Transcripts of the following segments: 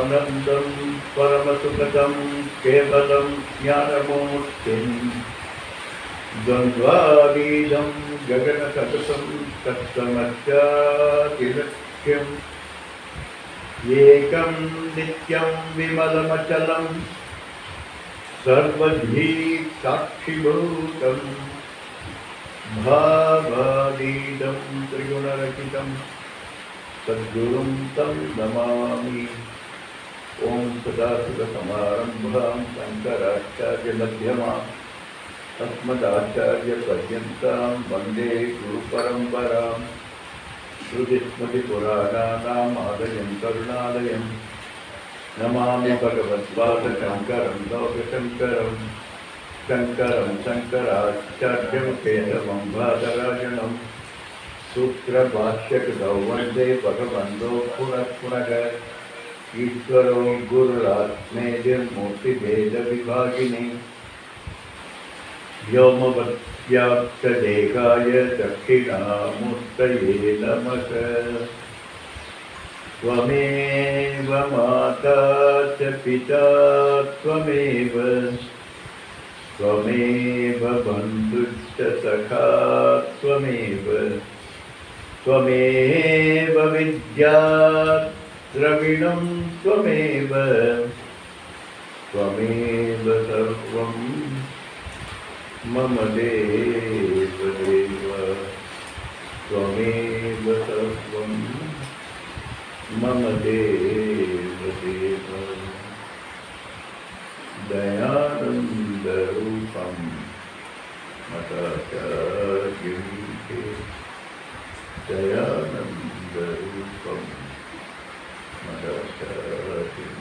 आनन्दं परमसुखदं केवलं ज्ञानमूर्तिं द्वन्द्वातीतं गगनसदृशं तत्समस्यातिलक्ष्यम् एकं नित्यं विमलमचलं सर्वधी साक्षिभूतं भावातीतं त्रिगुणरहितं सद्गुरुं तं नमामि। ओं सदाशिवसमारम्भां शङ्कराचार्यमध्यमाम् अस्मदाचार्यपर्यन्तां वन्दे गुरुपरम्पराम्। श्रुतिस्मृतिपुराणानाम् आलयं करुणालयं नमामि भगवत्पादशङ्करं लोकशङ्करं शङ्करं शङ्कराचार्यं केशवं बादरायणं सूत्रभाष्यकृतौ वन्दे भगवन्तो पुनः पुनः। ईश्वरो गुरुरात्मेतिर्मूर्तिभेदविभागिने व्योमवद्व्याप्तदेहाय दक्षिणामूर्तये नमः। त्वमेव माता च पिता त्वमेव त्वमेव बन्धुश्च सखा त्वमेव त्वमेव विद्या द्रविणं त्वमेव त्वमेव सर्वं मम देव देव त्वमेव सर्वं मम देव देव। दयानन्दरूपं मदाचार्यं दयानन्दरूपं मदाचार्यं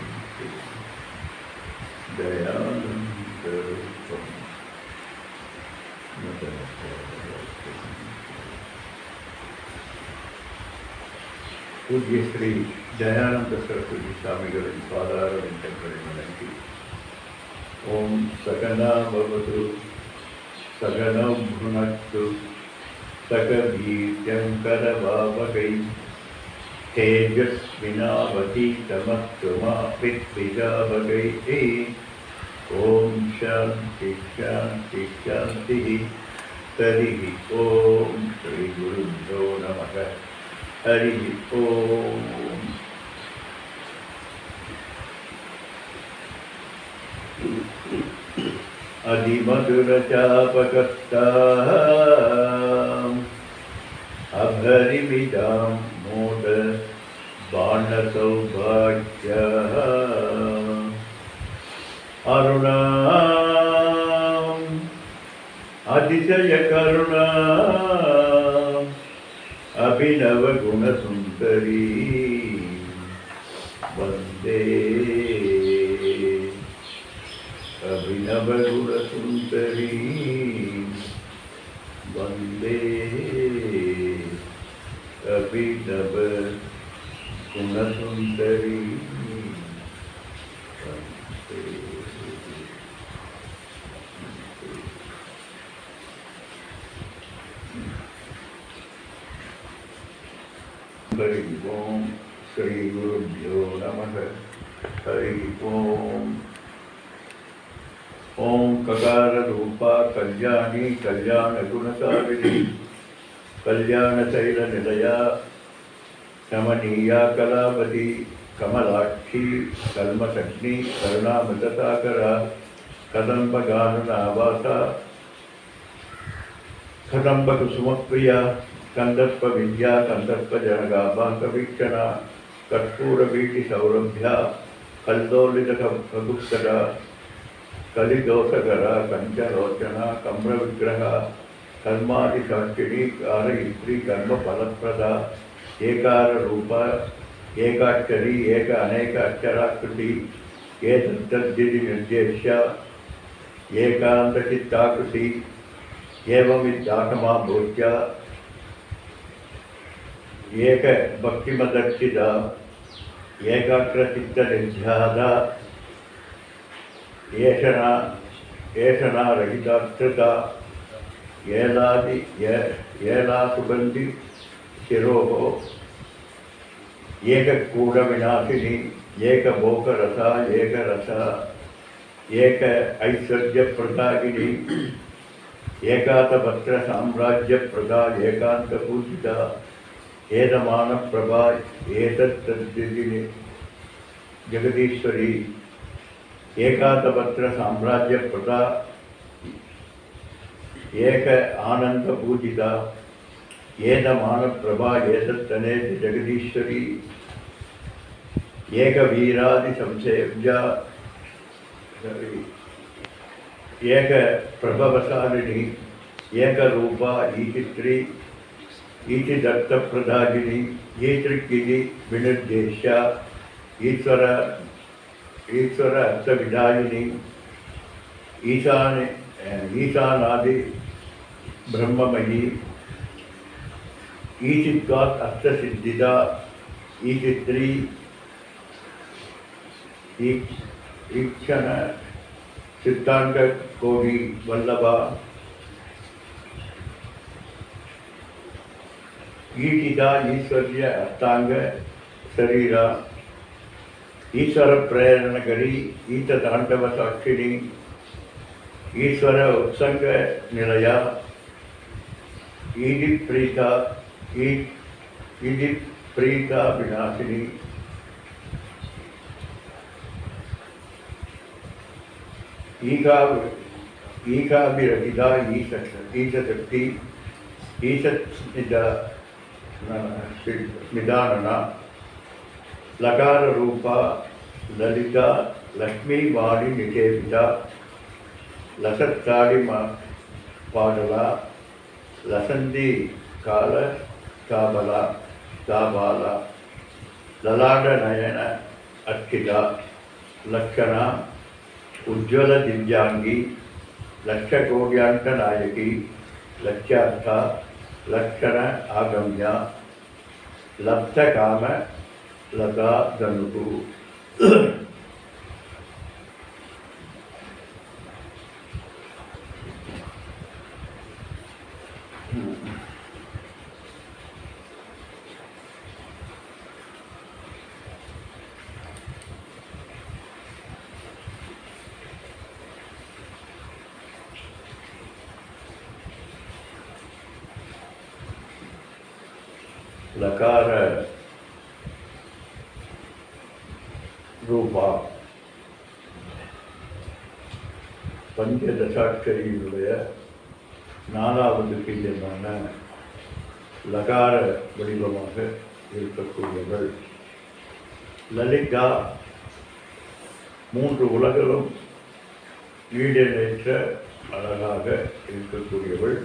दयानन्दरूपं पूज्य श्री दयानंद सरस्वती स्वामिகளின் பாதார விந்தங்களை வணங்கி ஓம் சகனா பவது சகனௌ புனக்து சகவீர்யம் கரவாவகை தேஜஸ்வினாவதீதமஸ்து மா வித்விஜாவகை। ஓம் சாந்தி சாந்தி சாந்தி। ஹரி ஓம் ஸ்ரீ குருभ्यो நமः। हरि ओम। अधिमधुरचापकस्ताम् अभरिमिदां मोद बाणसौभाग्यः अरुणाम् अतिशयकरुणाम् अभिनव गुणसुंदरी वंदे अभिनव गुणसुंदरी वंदे अभिनव गुणसुंदरी हरि ओम। श्री गुरुभ्यो नमः। हरि ओम। ओम ककार रूपा कल्याणी कल्याण गुणसारिणी कल्याणशैल निलया कमनीया कलावती कमलाक्षी कल्मषग्नि करुणामृतसागरा कदम्बगाननावासा कदम्बकुसुमप्रिया कंदर्प विद्या कंदर्प जनगाभासवीक्षणा कर्पूरवीटि सौरभ्या कल्लोलित प्रगुप्तरा कलिदोषकरा कंचलोचना कम्रविग्रह कर्मादिसाक्षिणी कारयित्री कर्मफलप्रदा एकार रूप एकाक्षरी एक अनेक अक्षराकृति एतद्दिति निर्देश्य एकान्तचित्ताकृति एवमिदागमा भूत्य एक भक्तिमदर्शिता एकाग्रचित्तनिध्यादा ಏಷನಾ ರಹಿತಾಕೃತ ಏಲಾ ಸುಗಂಧಿ ಶಿರೋ ಏಕಕೂಡ ವಿನಾಶಿನಿ ஏக போக ரசா ஏக ரசா ஏக ஐஸ்வர்ய பிரதாகினி ஏகாத பத்ர சாம்ராஜ்ய பிரதா ஏகாந்த பூஜிதா ஏதமான பிரபா ஏதத் தத்தினி ஜெகதீஸ்வரி ஏகாத பத்ர சாம்ராஜ்ய பிரதா ஏக ஆனந்த பூஜிதா ஏதமான பிரபா ஏதத்தனே ஜெகதீஸ்வரி ஏக வீராதி சம்சேவ்யா ஏக பிரபவசாலினி ஏக ரூபா ஈதித்ரி ஈதி தத்த பிரதாகினி ஈத்ரிக்கிதி வினிர்தேஷ்யா ஈஸ்வர அர்த்த விதாயினி ஈசானாதி பிரம்மமயி ஈசித்வாத் அர்த்த சித்திதா ஈசித்ரி ஈக்ஷண சித்தாங்க கோடி வல்லபா ஈஷிதா ஈஸ்வர்ய அர்த்தாங்க சரீரா ஈஸ்வர பிரேரணகரி ஈத தாண்டவ சாட்சிணி ஈஸ்வர உத்சங்க நிலையா ஈதி பிரீதா விநாசினி ஈகாபிரகிதா ஈசசக்தி ஈசத் நிதானனா லகார ரூபா லலிதா லக்ஷ்மி வாணி நிகேபிதா லசத்தாடி பாடலா லசந்தி கால தாபாலா லலாட நயன அர்ச்சிதா லக்ஷணா உஜ்வல திவ்யாங்கி லட்சகோடியாந்த நாயகி லட்சார்த்தா லக்ஷண ஆகம்யா லப்த காம லதா தனுகு லகார ரூபா பஞ்சதசாட்சரியினுடைய நாலாவது பீஜமான லகார வடிவமாக இருக்கக்கூடியவள். லலிதா மூன்று உலகிலும் ஈடேற்ற அழகாக இருக்கக்கூடியவள்,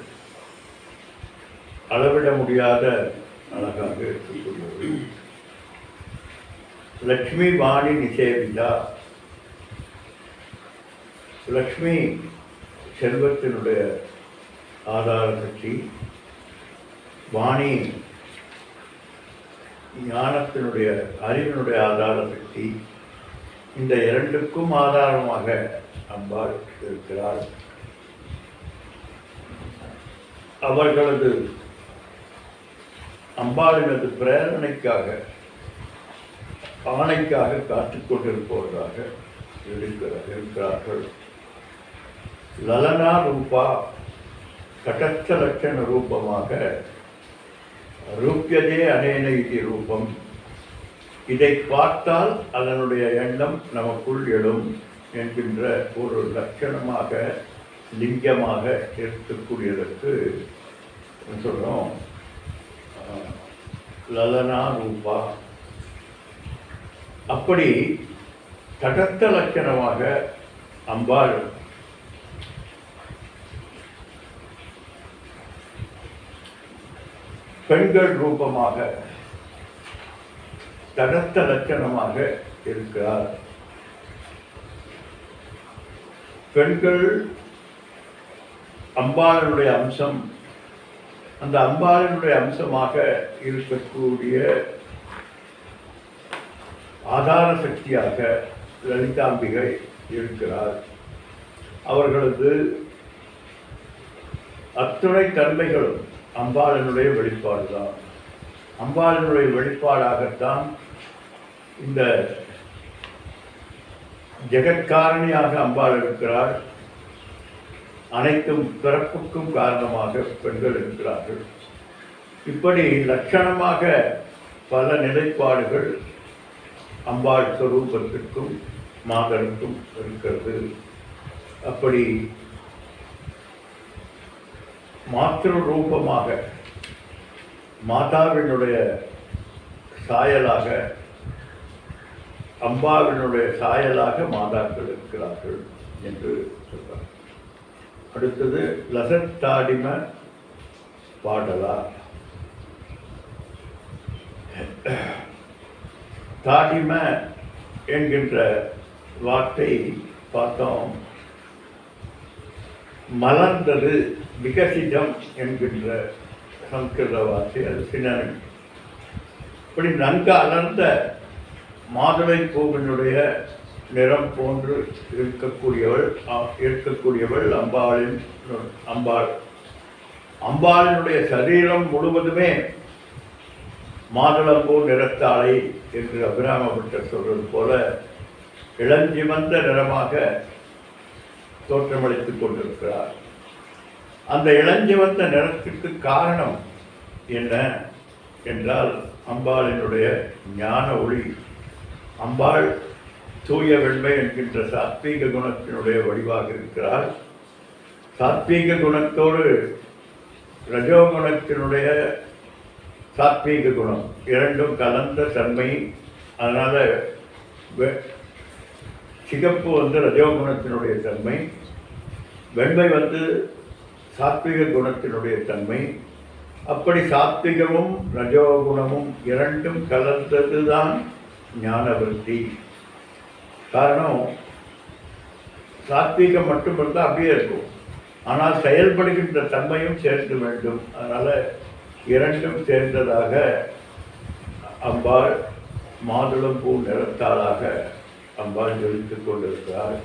அளவிட முடியாத அழகாக இருக்கக்கூடியவள். லக்ஷ்மி வாணி நிஷேபிதா, லக்ஷ்மி செல்வத்தினுடைய ஆதார சக்தி, வாணி ஞானத்தினுடைய அறிவினுடைய ஆதார சக்தி. இந்த இரண்டுக்கும் ஆதாரமாக அம்பாள் இருக்கிறார். அவர்களது அம்பாளினது பிரேரணைக்காக ஆணைக்காக காத்துக் கொண்டிருப்பவர்களாக இருக்கிறார்கள். லலனா ரூபா கடஸ்த லட்சண ரூபமாக ரூபியதே அனேன இது ரூபம். இதை பார்த்தால் அதனுடைய எண்ணம் நமக்குள் எழும் என்கின்ற ஒரு லட்சணமாக லிங்கமாக இருக்கக்கூடியதற்கு சொல்றோம் லலனா ரூபா. அப்படி தடத்த லட்சணமாக அம்பாள் பெண்கள் ரூபமாக தடத்த லட்சணமாக இருக்கிறார். பெண்கள் அம்பாளுடைய அம்சம். அந்த அம்பாளினுடைய அம்சமாக இருக்கக்கூடிய ஆதார சக்தியாக லலிதாம்பிகை இருக்கிறார். அவர்களது அத்துணை தன்மைகளும் அம்பாளினுடைய வெளிப்பாடுதான். அம்பாளினுடைய வெளிப்பாடாகத்தான் இந்த ஜெகத்காரணியாக அம்பாள் இருக்கிறாள். அனைத்தும் பிறப்புக்கும் காரணமாக பெண்கள் இருக்கிறார்கள். இப்படி லட்சணமாக பல நிலைப்பாடுகள் அம்பாள் ஸ்வரூபத்திற்கும் மாதருக்கும் இருக்கிறது. அப்படி மாத்திரு ரூபமாக மாதாவினுடைய சாயலாக அம்பாவினுடைய சாயலாக மாதாக்கள் இருக்கிறார்கள் என்று சொல்றார். அடுத்தது லசத்தாடிம பாடலா. தாடிம என்கின்ற வார்த்தை பார்த்தோம், மலர்ந்தது, விகசிதம் என்கின்ற சம்ஸ்கிருத வார்த்தை, அது சினன். இப்படி நன்கு அலர்ந்த மாதுளை பூவினுடைய நிறம் போன்று இருக்கக்கூடியவள் அம்பாளினுடைய சரீரம் முழுவதுமே மாதுளம்பூ நிறத்தாளை என்று அபிராம பட்டர் சொல்வது போல இளஞ்சிவந்த நிறமாக தோற்றமளித்துக் கொண்டிருக்கிறார். அந்த இளஞ்சிவந்த நிறத்திற்கு காரணம் என்ன என்றால் அம்பாளினுடைய ஞான ஒளி. அம்பாள் தூய வெண்மை என்கின்ற சாத்வீக குணத்தினுடைய வடிவாக இருக்கிறார். சாத்வீக குணத்தோடு ரஜோகுணத்தினுடைய சாத்வீக குணம் இரண்டும் கலந்த தன்மை. அதனால் சிகப்பு ரஜோகுணத்தினுடைய தன்மை, வெண்மை சாத்வீக குணத்தினுடைய தன்மை. அப்படி சாத்விகமும் ரஜோகுணமும் இரண்டும் கலந்தது தான் ஞான விருத்தி. காரணம், சாத்வீகம் மட்டும் இருந்தால் அப்படியே இருக்கும், ஆனால் செயல்படுகின்ற தன்மையும் சேர்க்க வேண்டும். அதனால் இரண்டும் சேர்ந்ததாக அம்பாள் மாதுளம்பூ நிறத்தாளாக அம்பாள் ஜொலித்துக் கொண்டிருக்கிறார்.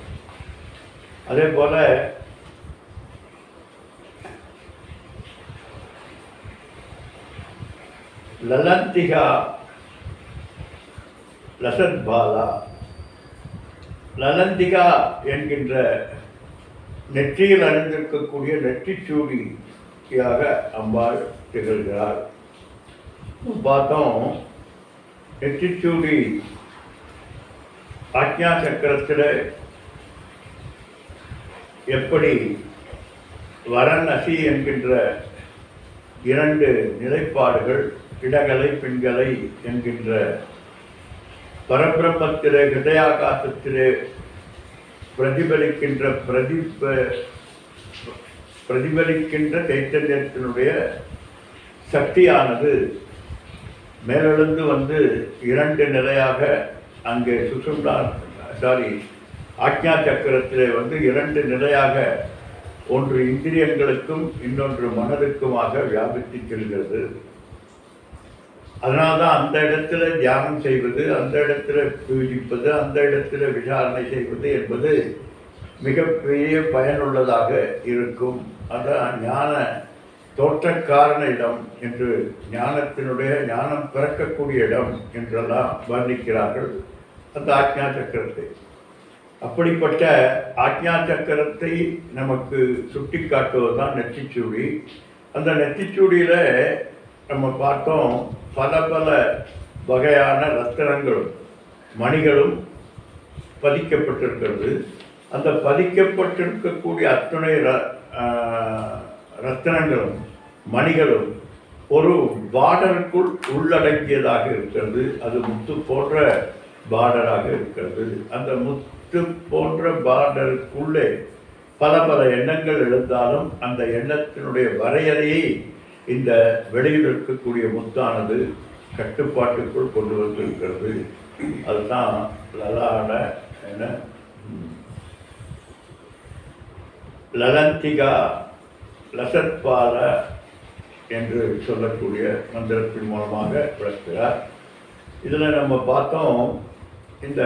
அதே போல லலந்திகா லசத்பாலா. லலந்திகா என்கின்ற நெற்றியில் அணிந்திருக்கக்கூடிய நெற்றிச்சூடியாக அம்பாள் திகழ்கிறார். பார்த்தோம், நெற்றிச்சூடி ஆக்ஞா சக்கரத்தில் எப்படி வரன் அசி என்கின்ற இரண்டு நிலைப்பாடுகள், இடகலை பின்கலை என்கின்ற பரபிரம்மத்திலே ஹிருதயாகாசத்திலே பிரதிபலிக்கின்ற சைத்தன்யத்தினுடைய சக்தியானது மேலெழுந்து இரண்டு நிலையாக அங்கே ஆக்ஞா சக்கரத்திலே இரண்டு நிலையாக, ஒன்று இந்திரியங்களுக்கும் இன்னொன்று மனதுக்குமாக வியாபித்து செல்கிறது. அதனால்தான் அந்த இடத்துல தியானம் செய்வது, அந்த இடத்துல பூஜிப்பது, அந்த இடத்துல விசாரணை செய்வது என்பது மிகப்பெரிய பயனுள்ளதாக இருக்கும். அதான் ஞான தோற்றக்காரண இடம் என்று, ஞானம் பிறக்கக்கூடிய இடம் என்றெல்லாம் வர்ணிக்கிறார்கள் அந்த ஆக்ஞா சக்கரத்தை. அப்படிப்பட்ட ஆக்ஞா சக்கரத்தை நமக்கு சுட்டி காட்டுவது தான் நெற்றிச்சூடி. அந்த நெற்றிச்சூடியில் நம்ம பார்த்தோம், பல பல வகையான ரத்தினங்களும் மணிகளும் பதிக்கப்பட்டிருக்கிறது. அந்த பதிக்கப்பட்டிருக்கக்கூடிய அத்துணை ரத்தினங்களும் மணிகளும் ஒரு பார்டருக்குள் உள்ளடங்கியதாக இருக்கிறது. அது முத்து போன்ற பார்டராக இருக்கிறது. அந்த முத்து போன்ற பார்டருக்குள்ளே பல பல எண்ணங்கள் எழுந்தாலும் அந்த எண்ணத்தினுடைய வரையறையை இந்த வெளியில் இருக்கக்கூடிய முத்தானது கட்டுப்பாட்டுக்குள் கொண்டு வந்திருக்கிறது. அதுதான் லலான என லலந்திகா லசத்பால என்று சொல்லக்கூடிய மந்திரத்தின் மூலமாக விளக்குகிறார். இதில் நம்ம பார்த்தோம், இந்த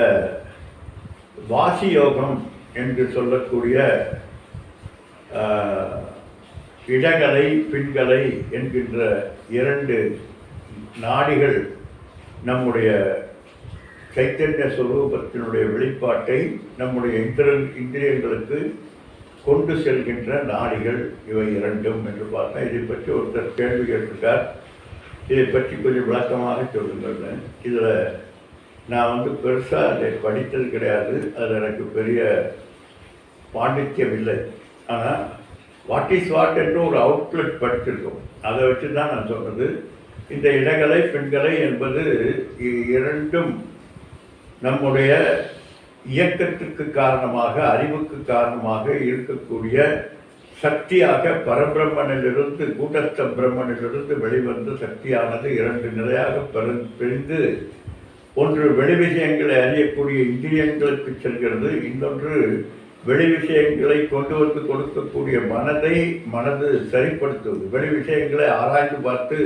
வாசி யோகம் என்று சொல்லக்கூடிய இடகலை பின்கலை என்கின்ற இரண்டு நாடிகள் நம்முடைய சைத்தன்ய ஸ்வரூபத்தினுடைய வெளிப்பாட்டை நம்முடைய இந்திரியங்களுக்கு கொண்டு செல்கின்ற நாடிகள் இவை இரண்டும் என்று பார்த்தா. இதை பற்றி ஒருத்தர் கேள்வி கேட்டிருக்கார். இதை பற்றி கொஞ்சம் விளக்கமாக சொல்லுங்கள். இதில் நான் பெருசாக அதை படித்தது கிடையாது, அதில் எனக்கு பெரிய பாண்டித்யம் இல்லை. ஆனால் வாட் இஸ் வாட் என்று ஒரு அவுட்லெட் படிச்சிருக்கோம். அதை வச்சு தான் நான் சொன்னது. இந்த இடகலை பெண்களை என்பது இரண்டும் நம்முடைய இயக்கத்துக்கு காரணமாக, அறிவுக்கு காரணமாக இருக்கக்கூடிய சக்தியாக பரபிரம்மனிலிருந்து, கூட்டஸ்த பிரம்மனிலிருந்து வெளிவந்த சக்தியானது இரண்டு நிலையாக பிரிந்து ஒன்று வெளி விஷயங்களை அறியக்கூடிய இந்திரியங்களுக்கு செல்கிறது, இன்னொன்று வெளி விஷயங்களை கொண்டு வந்து கொடுக்கக்கூடிய மனது சரிப்படுத்துவது. வெளி விஷயங்களை ஆராய்ந்து பார்த்து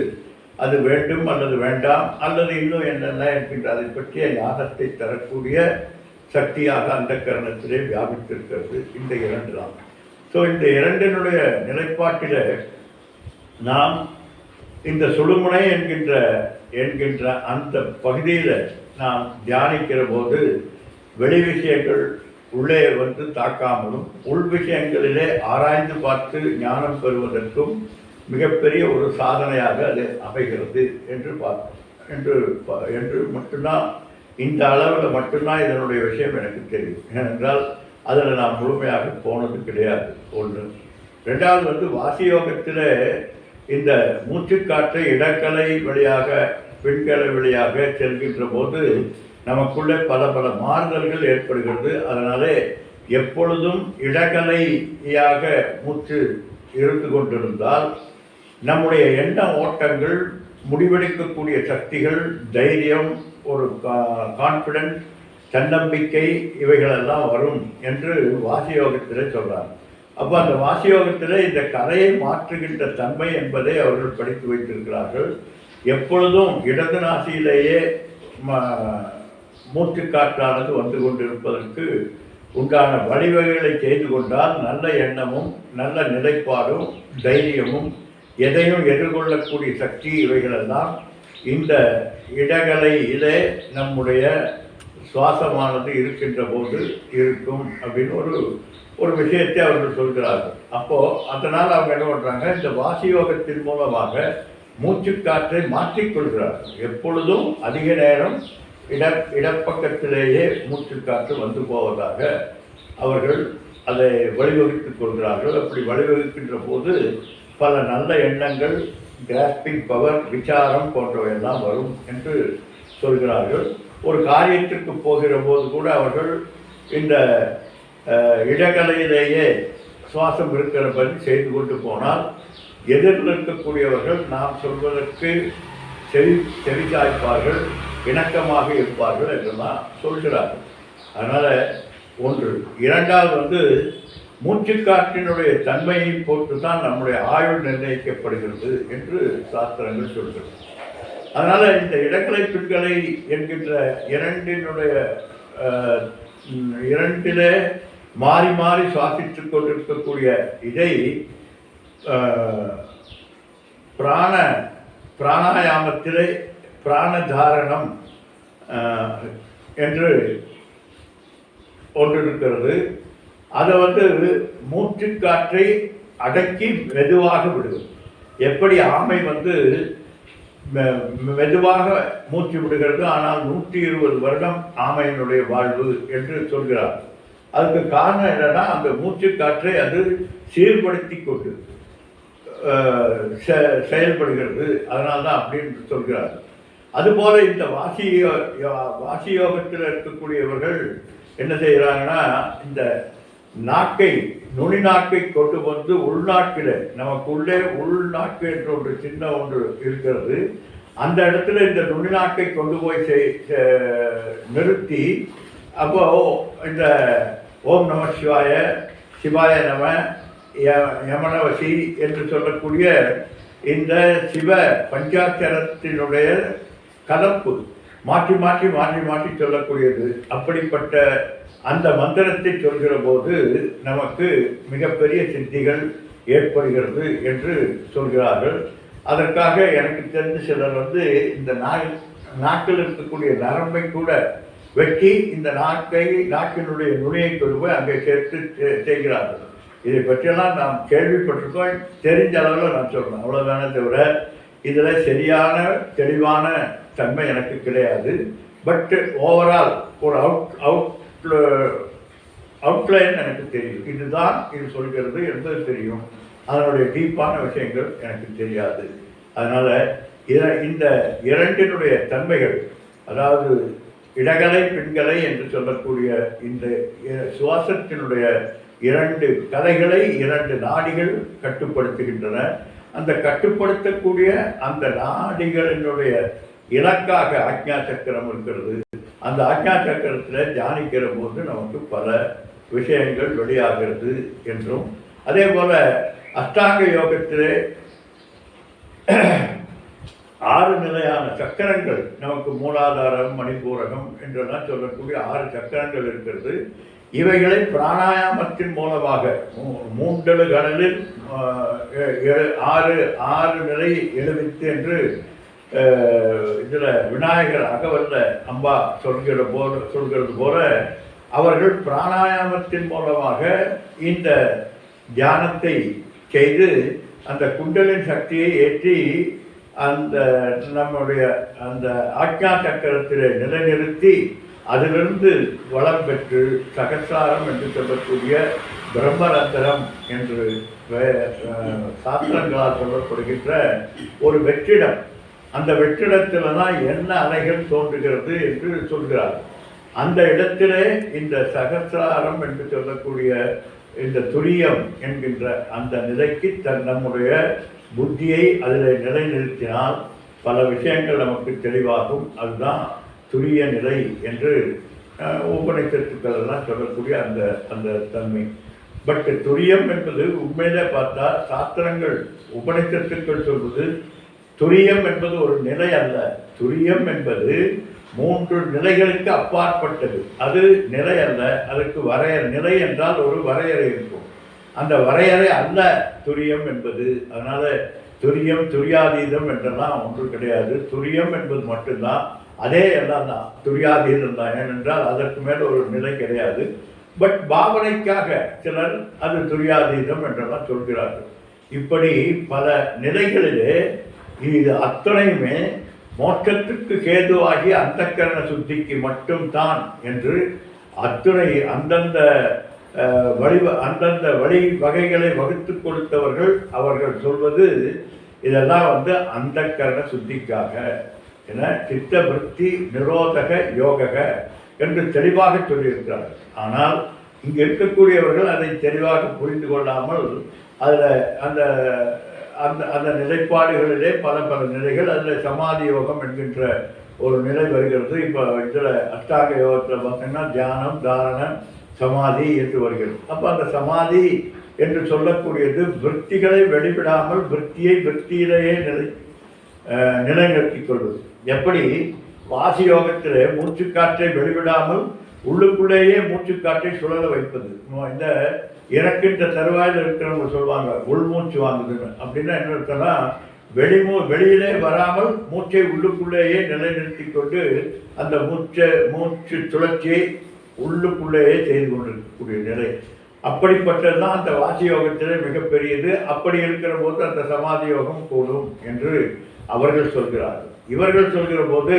அது வேண்டும் அல்லது வேண்டாம் அல்லது இன்னும் என்னென்ன என்கின்ற அதை பற்றிய ஞானத்தை தரக்கூடிய சக்தியாக அந்த கரணத்திலே வியாபித்திருக்கிறது. இந்த இரண்டு தான். ஸோ இந்த இரண்டினுடைய நிலைப்பாட்டில் நாம் இந்த சுழுமுனை என்கின்ற அந்த பகுதியில் நாம் தியானிக்கிற போது வெளி விஷயங்கள் உள்ளே தாக்காமலும் உள் விஷயங்களிலே ஆராய்ந்து பார்த்து ஞானம் பெறுவதற்கும் மிகப்பெரிய ஒரு சாதனையாக அது அமைகிறது என்று மட்டும்தான், இந்த அளவில் மட்டும்தான் இதனுடைய விஷயம் எனக்கு தெரியும். ஏனென்றால் அதில் நான் முழுமையாக போனது கிடையாது. ஒன்று. ரெண்டாவது வாசியோகத்தில் இந்த மூச்சுக்காற்றை இடக்கலை வழியாக பெண்களை வழியாக செல்கின்ற போது நமக்குள்ளே பல பல மாறுதல்கள் ஏற்படுகிறது. அதனாலே எப்பொழுதும் இடக்கலையாக மூச்சு இருந்து கொண்டிருந்தால் நம்முடைய எண்ண ஓட்டங்கள், முடிவெடுக்கக்கூடிய சக்திகள், தைரியம், ஒரு கான்ஃபிடன்ஸ், தன்னம்பிக்கை இவைகளெல்லாம் வரும் என்று வாசியோகத்தில் சொல்கிறார். அப்போ அந்த வாசியோகத்தில் இந்த கலையை மாற்றுகின்ற தன்மை என்பதை அவர்கள் படித்து வைத்திருக்கிறார்கள். எப்பொழுதும் இடது நாசியிலேயே மூச்சுக்காற்றானது வந்து கொண்டிருப்பதற்கு உண்டான வழிவகைகளை செய்து கொண்டால் நல்ல எண்ணமும் நல்ல நிலைப்பாடும் தைரியமும் எதையும் எதிர்கொள்ளக்கூடிய சக்தி இவைகளெல்லாம் இந்த இடகலையிலே நம்முடைய சுவாசமானது இருக்கின்ற போது இருக்கும் அப்படின்னு ஒரு விஷயத்தை அவர்கள் சொல்கிறார்கள். அப்போது அதனால் அவங்க என்ன பண்ணுறாங்க, இந்த வாசியோகத்தின் மூலமாக மூச்சுக்காற்றை மாற்றிக்கொள்கிறார்கள். எப்பொழுதும் அதிக நேரம் இடப்பக்கத்திலேயே மூச்சுக்காற்று வந்து போவதாக அவர்கள் அதை வழிவகுத்துக் கொள்கிறார்கள். அப்படி வழிவகுக்கின்ற போது பல நல்ல எண்ணங்கள், கிராஸ்பிங் பவர், விசாரம் போன்றவையெல்லாம் வரும் என்று சொல்கிறார்கள். ஒரு காரியத்திற்கு போகிற போது கூட அவர்கள் இந்த இடகலையிலேயே சுவாசம் இருக்கிறபடி செய்து கொண்டு போனால் எதிரில் இருக்கக்கூடியவர்கள் நாம் சொல்வதற்கு செவிசாய்ப்பார்கள், இணக்கமாக இருப்பார்கள் என்றெல்லாம் சொல்கிறார்கள். அதனால் ஒன்று. இரண்டாவது மூச்சுக்காற்றினுடைய தன்மையை பொறுத்து தான் நம்முடைய ஆயுள் நிர்ணயிக்கப்படுகிறது என்று சாஸ்திரங்கள் சொல்கிறது. அதனால் இந்த இடக்கலை பின்கலை என்கின்ற இரண்டிலே மாறி மாறி சுவாசித்துக் கொண்டிருக்கக்கூடிய இதை பிராணாயாமத்திலே பிராணதாரணம் என்று ஒன்று இருக்கிறது. அதை மூச்சுக்காற்றை அடக்கி மெதுவாக விடுவது. எப்படி ஆமை மெதுவாக மூச்சு விடுகிறது, ஆனால் 120 வருடம் ஆமையினுடைய வாழ்வு என்று சொல்கிறார். அதுக்கு காரணம் என்னன்னா, அந்த மூச்சுக்காற்றை அது சீர்படுத்தி கொண்டு செயல்படுகிறது. அதனால்தான் அப்படின்னு சொல்கிறார். அதுபோல இந்த வாசியோகத்தில் இருக்கக்கூடியவர்கள் என்ன செய்கிறாங்கன்னா, இந்த நுனி நாக்கை கொண்டு வந்து உள்நாக்கில், நமக்குள்ளே உள்நாக்கு என்று ஒன்று சின்ன ஒன்று இருக்கிறது, அந்த இடத்துல இந்த நுனி நாக்கை கொண்டு போய் நிறுத்தி, அப்போ இந்த ஓம் நம சிவாய, சிவாய நம, யமனவசி என்று சொல்லக்கூடிய இந்த சிவ பஞ்சாட்சரத்தினுடைய கலப்பு மாற்றி மாற்றி மாற்றி மாற்றி சொல்லக்கூடியது. அப்படிப்பட்ட அந்த மந்திரத்தை சொல்கிற போது நமக்கு மிகப்பெரிய சித்திகள் ஏற்படுகிறது என்று சொல்கிறார்கள். அதற்காக எனக்கு தெரிந்த சிலர் இந்த நாக்கில் இருக்கக்கூடிய நரம்பை கூட வெட்டி இந்த நாக்கினுடைய நுனியை கொண்டு போய் அங்கே சேர்த்து செய்கிறார்கள். இதை பற்றியெல்லாம் நாம் கேள்விப்பட்டிருக்கோம், தெரிஞ்ச அளவில் நான் சொல்கிறேன், அவ்வளோதானே தவிர இதில் சரியான தெளிவான தன்மை எனக்கு கிடையாது. பட் ஓவரால் ஒரு அவுட்லைன் எனக்கு தெரியும், இதுதான் இது சொல்கிறது என்பது தெரியும். அதனுடைய டீப்பான விஷயங்கள் எனக்கு தெரியாது. அதனால் இந்த இரண்டினுடைய தன்மைகள், அதாவது இடகலை பெண்கலை என்று சொல்லக்கூடிய இந்த சுவாசத்தினுடைய இரண்டு கலைகளை இரண்டு நாடிகள் கட்டுப்படுத்துகின்றன. அந்த கட்டுப்படுத்தக்கூடிய அந்த நாடிகளினுடைய இலக்காக ஆக்ஞா சக்கரம் இருக்கிறது. அந்த ஆக்ஞா சக்கரத்தில் தியானிக்கிற போது நமக்கு பல விஷயங்கள் வெளியாகிறது என்றும், அதே போல அஷ்டாங்க யோகத்திலே 6 நிலையான சக்கரங்கள் நமக்கு மூலாதாரம், மணிப்பூரகம் என்றெல்லாம் சொல்லக்கூடிய 6 சக்கரங்கள் இருக்கிறது. இவைகளை பிராணாயாமத்தின் மூலமாக 3 கடலில் 6 நிலை எழுவித்து என்று இதில் விநாயகர் அகவல்ல அம்பா சொல்கிறது போல அவர்கள் பிராணாயாமத்தின் மூலமாக இந்த தியானத்தை செய்து அந்த குண்டலின் சக்தியை ஏற்றி அந்த நம்முடைய அந்த ஆக்ஞா சக்கரத்தில் நிலைநிறுத்தி அதிலிருந்து வளம் பெற்று சகசாரம் என்று சொல்லக்கூடிய பிரம்மரந்தரம் என்று சாஸ்திரங்களால் சொல்லப்படுகின்ற ஒரு வெற்றிடம், அந்த வெற்றிடத்தில் தான் என்ன அலைகள் தோன்றுகிறது என்று சொல்கிறார். அந்த இடத்திலே இந்த சகசாரம் என்று சொல்லக்கூடிய இந்த துரியம் என்கின்ற அந்த நிலைக்கு நம்முடைய புத்தியை அதில் நிலைநிறுத்தினால் பல விஷயங்கள் நமக்கு தெளிவாகும். அதுதான் துரிய நிலை என்று உபநிஷத்துக்கள் எல்லாம் சொல்லக்கூடிய அந்த அந்த தன்மை. பட் துரியம் என்பது உண்மையிலே பார்த்தா சாஸ்திரங்கள் உபநிஷத்துக்கள் சொல்வது துரியம் என்பது ஒரு நிலை அல்ல. துரியம் என்பது 3 நிலைகளுக்கு அப்பாற்பட்டது. அது நிலை அல்ல, அதற்கு வரையறை. நிலை என்றால் ஒரு வரையறை இருக்கும், அந்த வரையறை அல்ல துரியம் என்பது. அதனால துரியம் துரியாதீதம் என்றெல்லாம் ஒன்று கிடையாது. துரியம் என்பது மட்டும்தான், அதே எல்லாம் தான், துரியாதீதம் தான். ஏனென்றால் அதற்கு மேல் ஒரு நிலை கிடையாது. பட் பாவனைக்காக சிலர் அது துரியாதீதம் என்றெல்லாம் சொல்கிறார்கள். இப்படி பல நிலைகளிலே இது அத்தனையுமே மோட்சத்துக்கு கேதுவாகி அந்தக்கரண சுத்திக்கு மட்டும்தான் என்று அத்துணை அந்தந்த வழி வகைகளை வகுத்து கொடுத்தவர்கள் அவர்கள் சொல்வது இதெல்லாம் அந்தக்கரண சுத்திக்காக என சித்த விருத்தி நிரோதக யோக என்று தெளிவாக சொல்லியிருக்கிறார்கள். ஆனால் இங்கு இருக்கக்கூடியவர்கள் அதை தெளிவாக புரிந்து கொள்ளாமல் அதில் அந்த அந்த அந்த நிலைப்பாடுகளிலே பல நிலைகள், அதில் சமாதி யோகம் என்கின்ற ஒரு நிலை வருகிறது. இப்போ இதில் அஷ்டாங்க யோகத்தில் பார்த்தீங்கன்னா தியானம், தாரணம், சமாதி என்று வருகிறது. அப்போ அந்த சமாதி என்று சொல்லக்கூடியது விற்த்திகளை வெளிவிடாமல் விற்த்தியை விற்த்தியிலேயே நிலைநிறுத்திக் கொள்வது. எப்படி வாசி யோகத்திலே மூச்சுக்காற்றை வெளிவிடாமல் உள்ளுக்குள்ளேயே மூச்சுக்காற்றை சுழல வைப்பது. இந்த இறக்கின்ற தருவாயில் இருக்கிறவங்க சொல்லுவாங்க உள்மூச்சு வாங்குதுன்னு. அப்படின்னா என்ன அர்த்தம்னா வெளியிலே வராமல் மூச்சை உள்ளுக்குள்ளேயே நிலைநிறுத்தி கொண்டு அந்த மூச்சு சுழற்சியை உள்ளுக்குள்ளேயே செய்து கொண்டிருக்கக்கூடிய நிலை. அப்படிப்பட்டதுதான் அந்த வாசி யோகத்திலே மிகப்பெரியது. அப்படி இருக்கிற போது அந்த சமாதி யோகம் கூடும் என்று அவர்கள் சொல்கிறார்கள். இவர்கள் சொல்கிற போது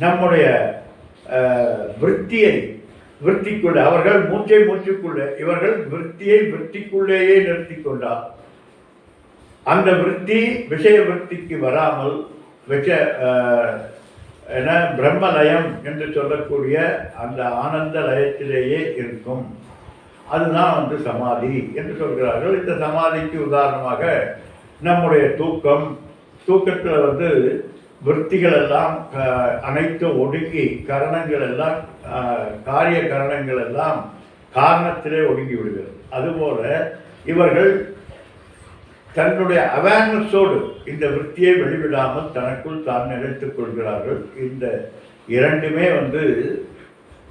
நம்முடைய விற்த்திக்குள்ளே அவர்கள் மூச்சுக்குள்ளே, இவர்கள் விற்த்தியை விற்த்திக்குள்ளேயே நிறுத்தி கொண்டார். அந்த விற்த்தி விஷய விற்த்திக்கு வராமல் பிரம்மலயம் என்று சொல்லக்கூடிய அந்த ஆனந்த லயத்திலேயே இருக்கும். அதுதான் சமாதி என்று சொல்கிறார்கள். இந்த சமாதிக்கு உதாரணமாக நம்முடைய தூக்கத்தில் விற்த்திகள் எல்லாம் அனைத்தும் ஒடுங்கி கரணங்கள் எல்லாம் காரிய கரணங்கள் எல்லாம் காரணத்திலே ஒடுங்கி விடுகிறது. அதுபோல இவர்கள் தன்னுடைய அவேர்னஸோடு இந்த விற்த்தியை வெளிவிடாமல் தனக்குள் தான் நினைத்துக் கொள்கிறார்கள். இந்த இரண்டுமே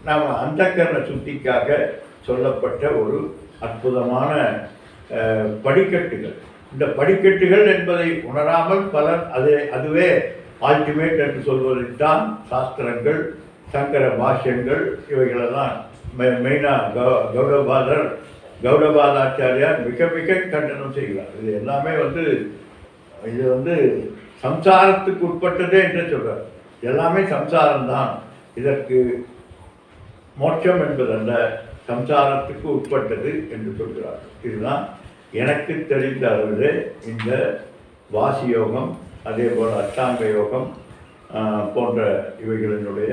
நாம் அந்தக்கரண சுத்திக்காக சொல்லப்பட்ட ஒரு அற்புதமான படிக்கட்டுகள். இந்த படிக்கட்டுகள் என்பதை உணராமல் பலர் அதுவே அல்டிமேட் என்று சொல்வதைத்தான் சாஸ்திரங்கள் சங்கர பாஷ்யங்கள் இவைகளெல்லாம் மெயினாக கௌடபாதாச்சாரியார் மிக மிக கண்டனம் செய்கிறார். இது எல்லாமே இது சம்சாரத்துக்கு உட்பட்டதே என்று சொல்கிறார். எல்லாமே சம்சாரம்தான், இதற்கு மோட்சம் என்பதல்ல, சம்சாரத்துக்கு உட்பட்டது என்று சொல்கிறார். இதுதான் எனக்கு தெரிந்த அளவில் இந்த வாசி யோகம், அதே போல் அஷ்டாங்க யோகம் போன்ற இவைகளினுடைய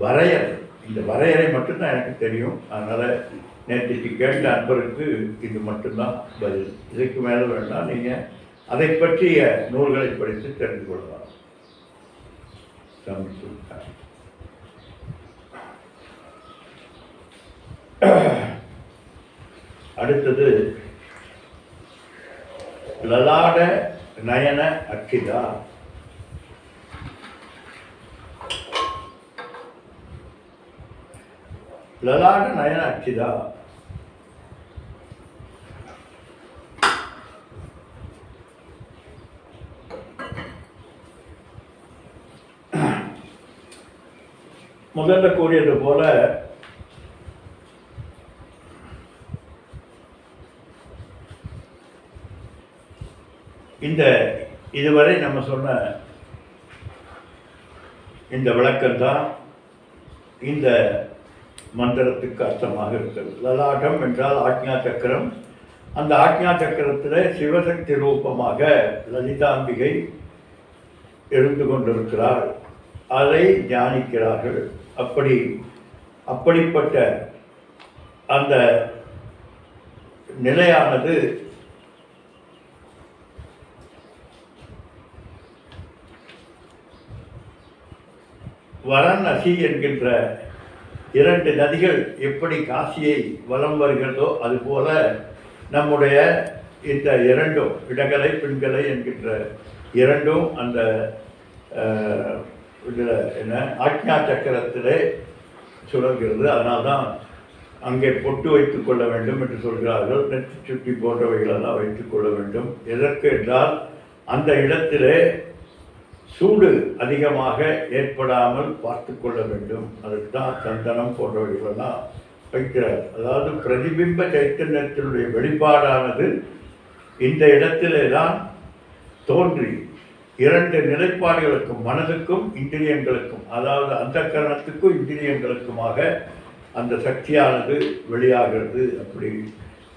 வரையறை. இந்த வரையறை மட்டும்தான் எனக்கு தெரியும். அதனால் நேற்றுக்கு கேட்ட அன்பருக்கு இது மட்டும்தான் பதில். இதுக்கு மேலே வேண்டாம், நீங்கள் அதை பற்றிய நூல்களை படித்து தெரிந்து கொள்ளலாம். அடுத்தது லலாட நயன அச்சிதா. லலாட நயன அச்சிதா முதல்ல கூறியது போல இந்த இதுவரை நம்ம சொன்ன இந்த விளக்கம்தான் இந்த மந்திரத்துக்கு அர்த்தமாக இருக்கிறது. லலாட்டம் என்றால் ஆக்ஞா சக்கரம். அந்த ஆக்ஞா சக்கரத்தில் சிவசக்தி ரூபமாக லலிதாம்பிகை இருந்து கொண்டிருக்கிறார். அதை தியானிக்கிறார்கள். அப்படிப்பட்ட அந்த நிலையானது வாரணாசி என்கின்ற 2 நதிகள் எப்படி காசியை வலம் வருகிறதோ அதுபோல நம்முடைய இந்த 2 இடகலை பெண்களை என்கின்ற 2 அந்த இதில் என்ன ஆக்ஞா சக்கரத்திலே சுழல்கிறது. அதனால்தான் அங்கே பொட்டு வைத்துக் கொள்ள வேண்டும் என்று சொல்கிறார்கள். நெற்றி சுட்டி போன்றவைகளெல்லாம் வைத்துக் கொள்ள வேண்டும். எதற்கு என்றால் அந்த இடத்திலே சூடு அதிகமாக ஏற்படாமல் பார்த்து கொள்ள வேண்டும். அதுக்கு தான் சந்தனம் போன்றவைகளெல்லாம் வைக்கிறார். அதாவது பிரதிபிம்ப சைத்தன்யத்தினுடைய வெளிப்பாடானது இந்த இடத்திலே தான் தோன்றி 2 நிலைப்பாடுகளுக்கும், மனதுக்கும் இந்திரியங்களுக்கும், அதாவது அந்த கரணத்துக்கும் இந்திரியங்களுக்குமாக அந்த சக்தியானது வெளியாகிறது. அப்படி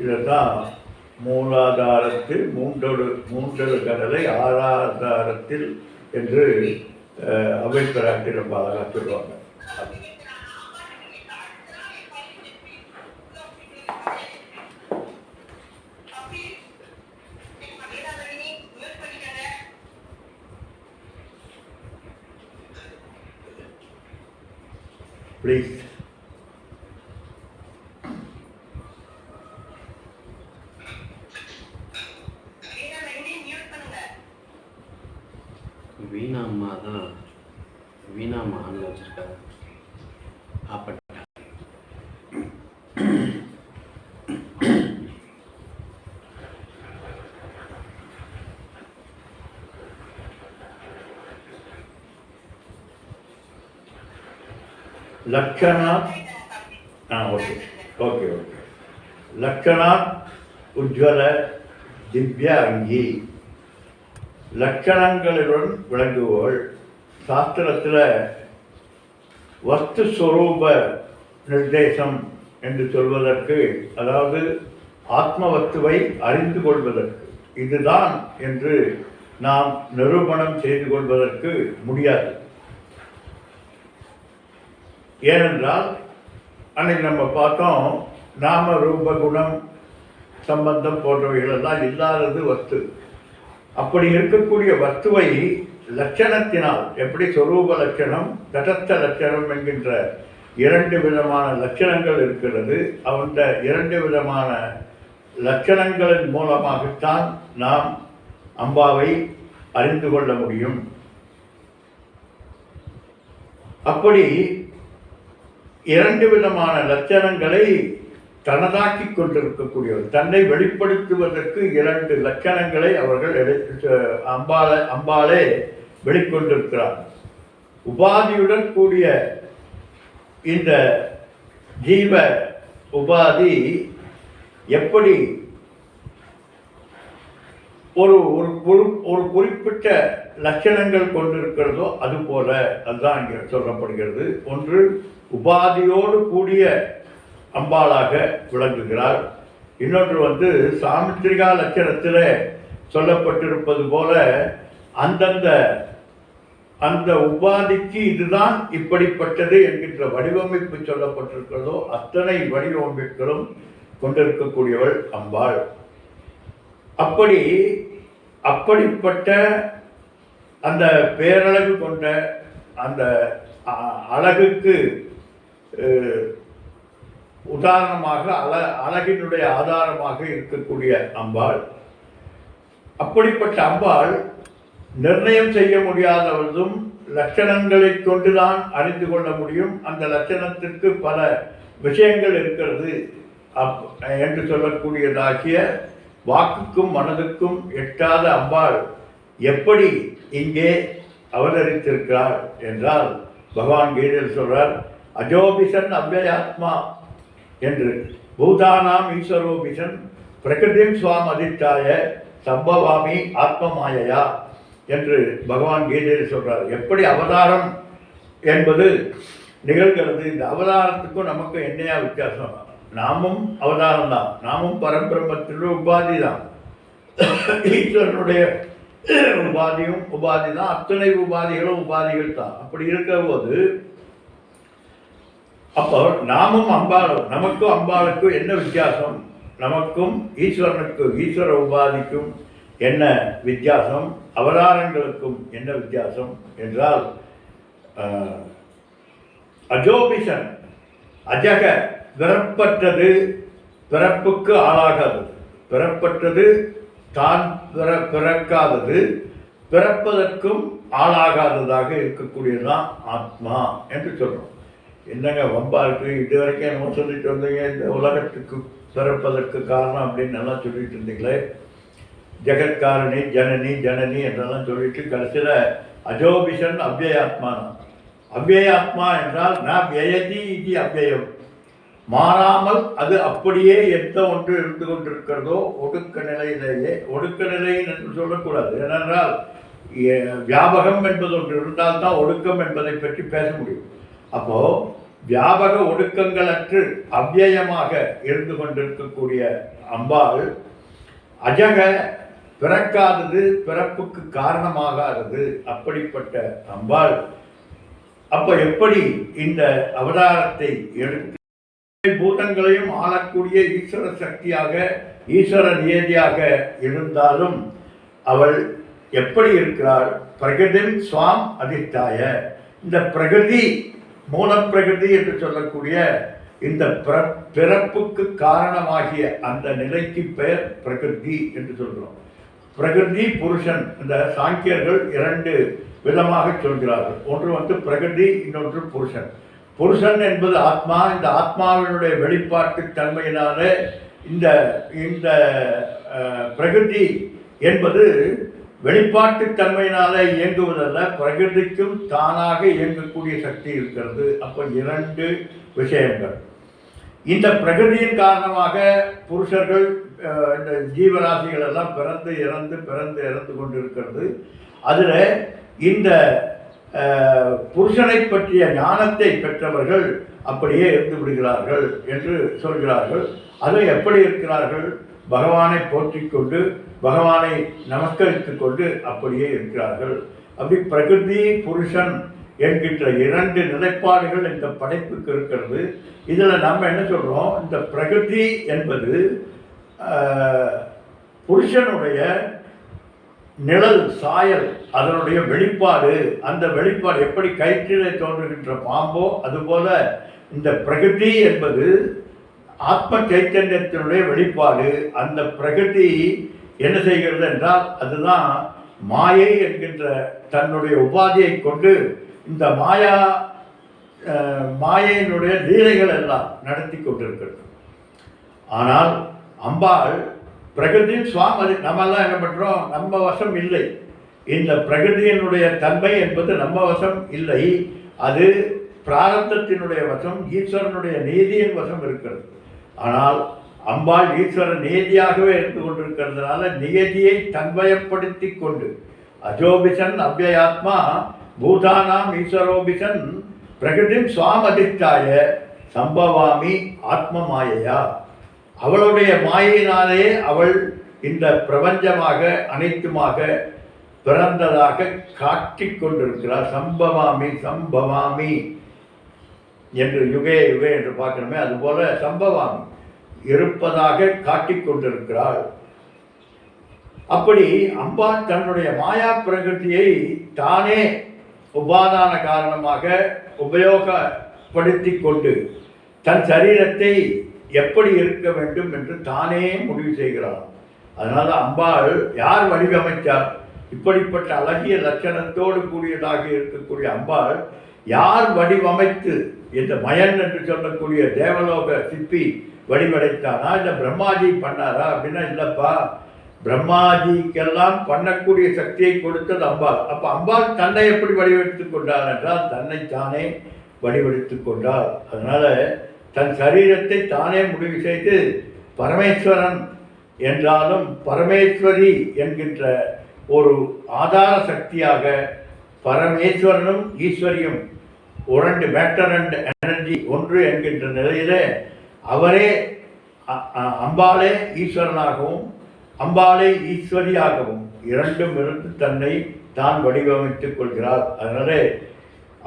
இதைத்தான் மூலாதாரத்தில் மூன்றொரு கடலை ஆறாதாரத்தில் என்று அவைப்பராட்டி ரொம்ப அழகாக சொல்லுவாங்க. ப்ளீஸ். வீணா அம்மா தான், வீணா அம்மான்னு வச்சுருக்காங்க. அப்பட்ட லக்ஷணாத் ஓகே லக்ஷணாத் உஜ்வல திவ்ய அங்கி. லட்சணங்களுடன் விளங்குவோள். சாஸ்திரத்தில் வஸ்து ஸ்வரூப நிர்தேசம் என்று சொல்வதற்கு, அதாவது ஆத்ம வஸ்துவை அறிந்து கொள்வதற்கு, இதுதான் என்று நாம் நிரூபணம் செய்து கொள்வதற்கு முடியாது. ஏனென்றால் அன்னைக்கு நம்ம பார்த்தோம், நாம ரூப குணம் சம்பந்தம் போன்றவைகளெல்லாம் இல்லாதது வஸ்து. அப்படி இருக்கக்கூடிய வஸ்துவை லட்சணத்தினால், எப்படி சொரூப லட்சணம் தடஸ்த லட்சணம் என்கின்ற 2 விதமான லட்சணங்கள் இருக்கிறது, அந்த 2 விதமான லட்சணங்களின் மூலமாகத்தான் நாம் அம்பாவை அறிந்து கொள்ள முடியும். அப்படி 2 விதமான லட்சணங்களை தனதாக்கி கொண்டிருக்கக்கூடியவர், தன்னை வெளிப்படுத்துவதற்கு 2 லட்சணங்களை அவர்கள் அம்பாலே வெளிக்கொண்டிருக்கிறார். உபாதியுடன் கூடிய இந்த ஜீவ உபாதி எப்படி ஒரு ஒரு குறிப்பிட்ட லட்சணங்கள் கொண்டிருக்கிறதோ அதுபோல அதுதான் இங்கே சொல்லப்படுகிறது. ஒன்று, உபாதியோடு கூடிய அம்பாளாக விளங்குகிறார். இன்னொன்று சாமுத்திரிகா லட்சணத்தில் சொல்லப்பட்டிருப்பது போல அந்த உபாதிக்கு இதுதான் இப்படிப்பட்டது என்கின்ற வடிவமைப்பு சொல்லப்பட்டிருக்கிறதோ அத்தனை வடிவமைப்புகளும் கொண்டிருக்கக்கூடியவள் அம்பாள். அப்படிப்பட்ட அந்த பேரழகு கொண்ட அந்த அழகுக்கு உதாரணமாக அழகினுடைய ஆதாரமாக இருக்கக்கூடிய அம்பாள். அப்படிப்பட்ட அம்பாள் நிர்ணயம் செய்ய முடியாதவதும் லட்சணங்களை கொண்டுதான் அறிந்து கொள்ள முடியும். அந்த லட்சணத்திற்கு பல விஷயங்கள் இருக்கிறது என்று சொல்லக்கூடியதாகிய வாக்குக்கும் மனதுக்கும் எட்டாத அம்பாள் எப்படி இங்கே அவதரித்திருக்கிறார் என்றால், பகவான் கீதையில் சொல்றார், அஜோபிசன் அவ்யயாத்மா என்று, பூதானாம் ஈஸ்வரோபிசன் பிரகிருதிம் சுவாம் அதிஷ்டாய சம்பவாமி ஆத்மமாயையா என்று பகவான் கீதையில் சொல்றார். எப்படி அவதாரம் என்பது நிகழ்கிறது. இந்த அவதாரத்துக்கும் நமக்கு என்னையா வித்தியாசம்? நாமும் அவதாரம் தான், நாமும் பரபிரம்மத்தினுடைய உபாதி தான், ஈஸ்வரனுடைய உபாதி தான், அத்தனை உபாதிகளும் உபாதிகள் தான். அப்படி இருக்கிற போது அப்போ நாமும் அம்பாளும், நமக்கும் அம்பாளுக்கும் என்ன வித்தியாசம்? நமக்கும் ஈஸ்வர உபாதிக்கும் என்ன வித்தியாசம்? அவதாரங்களுக்கும் என்ன வித்தியாசம் என்றால், அஜோபிஷன் அஜக பிறப்பற்றது, பிறப்புக்கு ஆளாகாதது, பிறப்பற்றது தான் பிறக்காதது, பிறப்பதற்கும் ஆளாகாததாக இருக்கக்கூடியதுதான் ஆத்மா என்று சொல்கிறோம். என்னங்க வம்பா இருக்கு, இது வரைக்கும் என்ன சொல்லிட்டு வந்தீங்க, இந்த உலகத்துக்கு பிறப்பதற்கு காரணம் அப்படின்னு நல்லா சொல்லிட்டு இருந்தீங்களே, ஜெகத்காரணி ஜனனி ஜனனி என்றெல்லாம் சொல்லிட்டு கடைசியில் அஜோபிஷன் அவ்யயாத்மா. அவ்யயாத்மா என்றால் நான் வியதி இது அவ்யயம், மாறாமல் அது அப்படியே எந்த ஒன்று இருந்து கொண்டிருக்கிறதோ ஒடுக்க நிலையிலேயே, ஒடுக்க நிலை என்று சொல்லக்கூடாது. ஏனென்றால் வியாபகம் என்பது ஒன்று இருந்தால்தான் ஒடுக்கம் என்பதை பற்றி பேச முடியும். அப்போ வியாபக ஒடுக்கங்களற்று அவ்யயமாக இருந்து கொண்டிருக்கக்கூடிய அம்பாள் அஜக, பிறக்காதது, பிறப்புக்கு காரணமாகாதது, அப்படிப்பட்ட அம்பாள். அப்போ எப்படி இந்த அவதாரத்தை எடுத்து பூதங்களையும் ஆளக்கூடிய ஈஸ்வர சக்தியாக, ஈஸ்வர நியதியாக இருந்தாலும் அவள் எப்படி இருக்கிறாள்? பிரகிருதிம் ஸ்வாம் அதிஷ்டாய, இந்த பிரகிருதி, மூலப்பிரகிருதி என்று சொல்லக்கூடிய இந்த பிறப்புக்கு காரணமாகிய அந்த நிலைக்கு பெயர் பிரகிருதி என்று சொல்கிறோம். பிரகிருதி புருஷன், இந்த சாங்கியர்கள் இரண்டு விதமாக சொல்கிறார்கள். ஒன்று பிரகிருதி, இன்னொன்று புருஷன். புருஷன் என்பது ஆத்மா. இந்த ஆத்மாவினுடைய வெளிப்பாட்டு தன்மையினால இந்த இந்த பிரகிருதி என்பது வெளிப்பாட்டு தன்மையினால இயங்குவதல்ல, பிரகிருதிக்கும் தானாக இயங்கக்கூடிய சக்தி இருக்கிறது. அப்போ இரண்டு விஷயங்கள். இந்த பிரகிருதியின் காரணமாக புருஷர்கள், இந்த ஜீவராசிகள் எல்லாம் பிறந்து இறந்து கொண்டிருக்கிறது. அதில் இந்த புருஷனை பற்றிய ஞானத்தை பெற்றவர்கள் அப்படியே இருந்து விடுகிறார்கள் என்று சொல்கிறார்கள். அது எப்படி இருக்கிறார்கள்? பகவானை போற்றிக் கொண்டு, பகவானை நமஸ்கரித்துக் கொண்டு அப்படியே இருக்கிறார்கள். அப்படி பிரகிருதி புருஷன் என்கின்ற இரண்டு நிலைப்பாடுகள் இந்த படைப்புக்கு இருக்கிறது. இதில் நம்ம என்ன சொல்கிறோம்? இந்த பிரகிருதி என்பது புருஷனுடைய நிழல், சாயல், அதனுடைய வெளிப்பாடு. அந்த வெளிப்பாடு எப்படி கயிற்றிலே தோன்றுகின்ற பாம்போ அதுபோல இந்த பிரகிருதி என்பது ஆத்ம சைத்தன்யத்தினுடைய வெளிப்பாடு. அந்த பிரகிருதி என்ன செய்கிறது என்றால், அதுதான் மாயை என்கின்ற தன்னுடைய உபாதியை கொண்டு இந்த மாயையினுடைய லீலைகள் எல்லாம் நடத்தி கொண்டிருக்கிறது. ஆனால் அம்பாள் பிரகிருதி சுவாம், அது நம்மெல்லாம் என்ன பண்ணுறோம்? நம்ம வசம் இல்லை. இந்த பிரகிருதியினுடைய தன்மை என்பது நம்ம வசம் இல்லை. அது பிராரப்தத்தினுடைய வசம், ஈஸ்வரனுடைய நீதியின் வசம் இருக்கிறது. ஆனால் அம்பாள் ஈஸ்வர நீதியாகவே இருந்து கொண்டிருக்கிறதுனால நியதியை தன்வயப்படுத்தி கொண்டு அஜோபிசன் அவ்யயாத்மா பூதானாம் ஈஸ்வரோபிசன் பிரகிருதிம் சுவாமதிஷ்டாய சம்பவாமி ஆத்ம மாயையா. அவளுடைய மாயினாலே அவள் இந்த பிரபஞ்சமாக அனைத்துமாக பிறந்ததாக காட்டிக் கொண்டிருக்கிறார். சம்பவாமி சம்பவாமி என்று யுகே யுகே என்று பார்க்கணுமே, அதுபோல சம்பவாமி இருப்பதாக காட்டிக் கொண்டிருக்கிறாள். அப்படி அம்பாள் தன்னுடைய மாயா பிரகிருதியை தானே உபாதான காரணமாக உபயோகப்படுத்தி கொண்டு தன் சரீரத்தை எப்படி இருக்க வேண்டும் என்று தானே முடிவு செய்கிறாள். அதனால அம்பாள் யார் வடிவமைத்தார்? இப்படிப்பட்ட அழகிய லட்சணத்தோடு கூடியதாக இருக்கக்கூடிய அம்பாள் யார் வடிவமைத்து இந்த மயன் என்று சொல்லக்கூடிய தேவலோக சிற்பி வடிவடைத்தானா, இல்லை பிரம்மாஜி பண்ணாரா அப்படின்னா இல்லைப்பா, பிரம்மாஜிக்கெல்லாம் பண்ணக்கூடிய சக்தியை கொடுத்தது அம்பாள். அப்போ அம்பாள் தன்னை எப்படி வடிவெடுத்துக் கொண்டாள் என்றால் தன்னை தானே வடிவெடுத்துக் கொண்டாள். அதனால தன் சரீரத்தை தானே முடிவு செய்து பரமேஸ்வரன் என்றாலும் பரமேஸ்வரி என்கின்ற ஒரு ஆதார சக்தியாக பரமேஸ்வரனும் ஈஸ்வரியும் இரண்டு மேட்டர் அண்ட் எனர்ஜி ஒன்று என்கின்ற நிலையிலே அவரே அம்பாளே ஈஸ்வரனாகவும் அம்பாளே ஈஸ்வரியாகவும் இரண்டும் இருந்து தன்னை தான் வடிவமைத்துக் கொள்கிறார். அதனால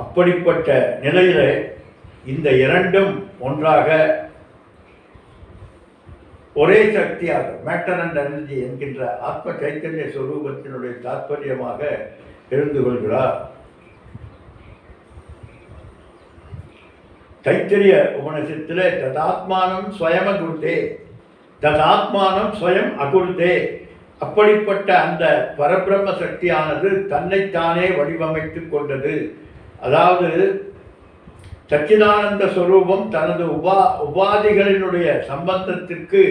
அப்படிப்பட்ட நிலையில இந்த இரண்டும் ஒன்றாக ஒரே சக்தியாக மேட்டர் அண்ட் எனர்ஜி என்கின்ற ஆத்ம சைத்தன்ய ஸ்வரூபத்தினுடைய தாற்பயமாக இருந்து கொள்கிறார். தைத்திரிய உபநிஷத்திலே ததாத்மானம் ஸ்வயம் அகுருதே, ததாத்மானம் ஸ்வயம் அகுருதே. அப்படிப்பட்ட அந்த பரபிரம்ம சக்தியானது தன்னைத்தானே வடிவமைத்துக் கொண்டது. அதாவது சச்சிதானந்த ஸ்வரூபம் தனது உபாதிகளினுடைய சம்பந்தத்திற்கு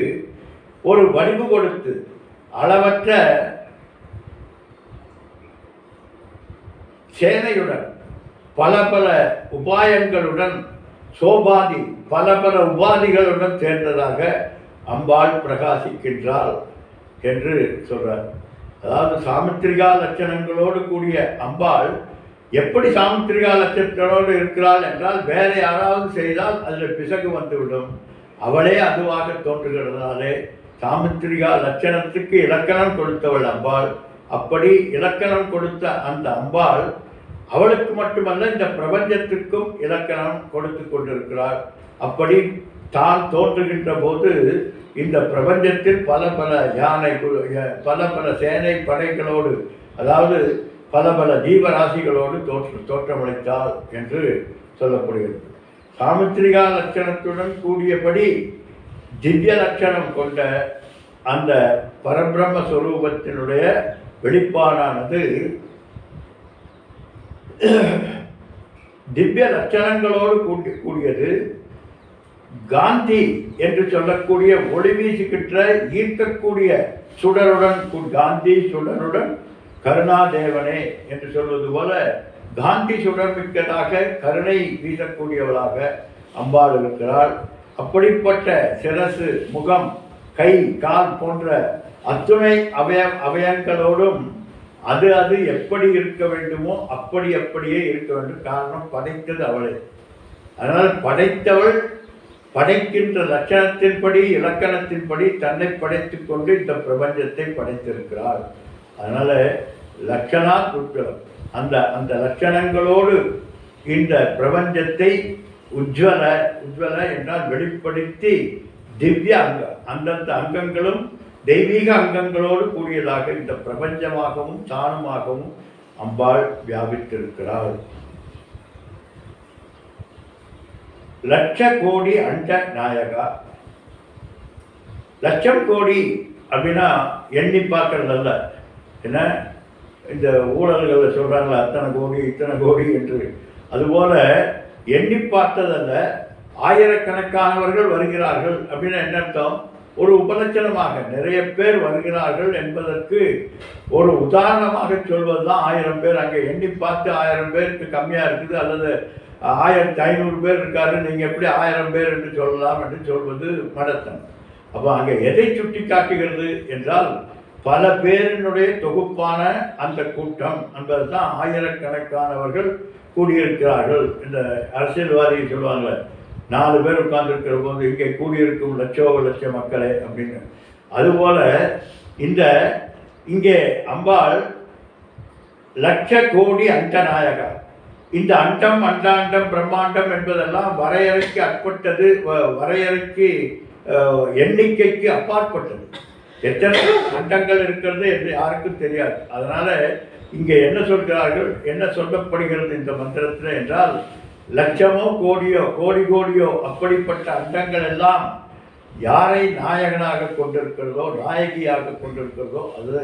ஒரு வடிவு கொடுத்து அளவற்ற சேனையுடன் பல பல உபாயங்களுடன் சோபாதி பல பல உபாதிகளுடன் சேர்ந்ததாக அம்பாள் பிரகாசிக்கின்றாள் என்று சொல்றார். அதாவது சாமுத்திரிகா லட்சணங்களோடு கூடிய அம்பாள் எப்படி சாமுத்திரிகா லட்சணத்தோடு இருக்கிறாள் என்றால் வேற யாராவது செய்தால் அதில் பிசகு வந்துவிடும். அவளே அதுவாக தோன்றுகிறதுனாலே சாமுத்திரிகா லட்சணத்துக்கு இலக்கணம் கொடுத்தவள் அம்பாள். அப்படி இலக்கணம் கொடுத்த அந்த அம்பாள் அவளுக்கு மட்டுமல்ல இந்த பிரபஞ்சத்திற்கும் இலக்கணம் கொடுத்து கொண்டிருக்கிறாள். அப்படி தான் தோன்றுகின்ற போது இந்த பிரபஞ்சத்தில் பல பல யானை பல பல சேனை படைகளோடு அதாவது பல பல ஜீவராசிகளோடு தோற்றமளித்தாள் என்று சொல்லப்படுகிறது. சாமுத்திரிகா லட்சணத்துடன் கூடியபடி திவ்ய லட்சணம் கொண்ட அந்த பரபிரம்ம ஸ்வரூபத்தினுடைய வெளிப்பாடானது திவ்ய லட்சணங்களோடு கூடியது. காந்தி என்று சொல்லக்கூடிய ஒளி வீசுகின்ற ஈர்க்கக்கூடிய சுடருடன் காந்தி சுடருடன் கருணாதேவனே என்று சொல்வது போல காந்தி சுடர் மிக்கதாக கருணை வீசக்கூடியவளாக அம்பாள் இருக்கிறாள். அப்படிப்பட்ட சிரசு முகம் கை கால் போன்ற அத்துணை அவயங்களோடும் அது எப்படி இருக்க வேண்டுமோ அப்படியே இருக்க வேண்டும். காரணம் படைத்தது அவளே. அதனால் படைத்தவள் படைக்கின்ற லட்சணத்தின்படி இலக்கணத்தின்படி தன்னை படைத்து கொண்டு இந்த பிரபஞ்சத்தை படைத்திருக்கிறாள். அதனால லட்சணா துர்கலம் அந்த லட்சணங்களோடு இந்த பிரபஞ்சத்தை உஜ்வல என்றால் வெளிப்படுத்தி திவ்ய அந்தந்த அங்கங்களும் தெய்வீக அங்கங்களோடு கூடியதாக இந்த பிரபஞ்சமாகவும் தானுமாகவும் அம்பாள் வியாபித்திருக்கிறாள். லட்ச கோடி அண்ட நாயகா. லட்சம் கோடி அப்படின்னா எண்ணி பார்க்கறதல்ல. என்ன இந்த ஊழல்களில் சொல்கிறாங்களா அத்தனை கோடி இத்தனை கோடி என்று, அதுபோல எண்ணி பார்த்ததல்ல. ஆயிரக்கணக்கானவர்கள் வருகிறார்கள் அப்படின்னு என்ன அர்த்தம்? ஒரு உபலட்சணமாக நிறைய பேர் வருகிறார்கள் என்பதற்கு ஒரு உதாரணமாக சொல்வது தான் 1000 பேர். அங்கே எண்ணி பார்த்து 1000 பேருக்கு கம்மியாக இருக்குது அல்லது 1500 பேர் இருக்காரு, நீங்கள் எப்படி 1000 பேர் என்று சொல்லலாம் என்று சொல்வது மடத்தனம். அப்போ அங்கே எதை சுட்டி காட்டுகிறது என்றால் பல பேரினுடைய தொகுப்பான அந்த கூட்டம் என்பது தான் ஆயிரக்கணக்கானவர்கள் கூடியிருக்கிறார்கள். இந்த அரசியல்வாதி சொல்லுவாங்க 4 பேர் உட்கார்ந்துருக்கிற போது இங்கே கூடியிருக்கும் லட்ச மக்களே அப்படின்னு. அதுபோல் இங்கே அம்பாள் லட்ச கோடி அண்டநாயகா. இந்த அண்டம் அண்டாண்டம் பிரம்மாண்டம் என்பதெல்லாம் வரையறைக்கு அட்பட்டது, வரையறைக்கு எண்ணிக்கைக்கு அப்பாற்பட்டது. எத்தனை அண்டங்கள் இருக்கிறது என்று யாருக்கும் தெரியாது. அதனால் இங்கே என்ன சொல்கிறார்கள், என்ன சொல்லப்படுகிறது இந்த மந்திரத்தில் என்றால் லட்சமோ கோடியோ கோடியோ அப்படிப்பட்ட அண்டங்கள் எல்லாம் யாரை நாயகனாக கொண்டிருக்கிறதோ நாயகியாக கொண்டிருக்கிறதோ அது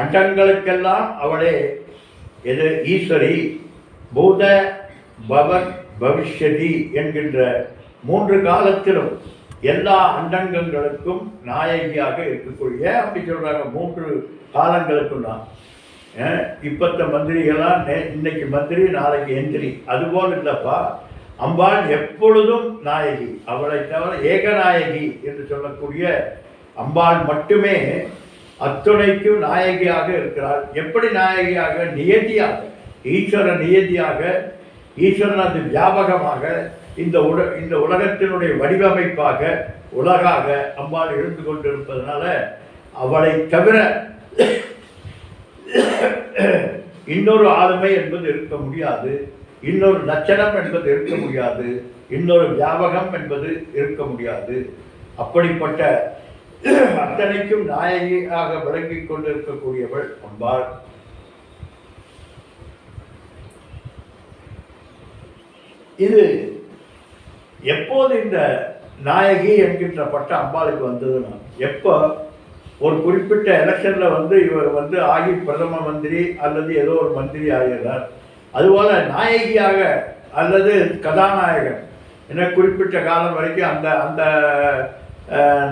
அண்டங்களுக்கெல்லாம் அவளே எது ஈஸ்வரி பூத பவன் பவிஷ்யதி என்கின்ற 3 காலத்திலும் எல்லா அண்டங்களுக்கும் நாயகியாக இருக்கக்கூடிய, அப்படி சொல்கிறாங்க 3 காலங்களுக்கும் தான். இப்பத்த மந்திரிகளாம் இன்னைக்கு மந்திரி நாளைக்கு எந்திரி, அதுபோல் இல்லைப்பா. அம்பாள் எப்பொழுதும் நாயகி, அவளை தவிர ஏகநாயகி என்று சொல்லக்கூடிய அம்பாள் மட்டுமே அத்துணைக்கும் நாயகியாக இருக்கிறாள். எப்படி நாயகியாக? நியதியாக, ஈஸ்வர நியதியாக, ஈஸ்வரனது வியாபகமாக, இந்த உலகத்தினுடைய வடிவமைப்பாக உலகாக அம்பாள் இருந்து கொண்டிருப்பதனால அவளை தவிர இன்னொரு ஆளுமை என்பது இருக்க முடியாது, இன்னொரு லட்சணம் என்பது இருக்க முடியாது, இன்னொரு வியாபகம் என்பது இருக்க முடியாது. அப்படிப்பட்ட அத்தனைக்கும் நாயகியாக விளங்கிக் கொண்டிருக்கக்கூடியவள் அம்பாள். இது எப்போது இந்த நாயகி என்கின்ற பட்டம் அம்பாளுக்கு வந்ததுன்னா, எப்போ ஒரு குறிப்பிட்ட எலெக்ஷனில் இவர் ஆகி பிரதம மந்திரி அல்லது ஏதோ ஒரு மந்திரி ஆகிறார். அதுபோல் நாயகியாக அல்லது கதாநாயகன் என்ன குறிப்பிட்ட காலம் வரைக்கும் அந்த அந்த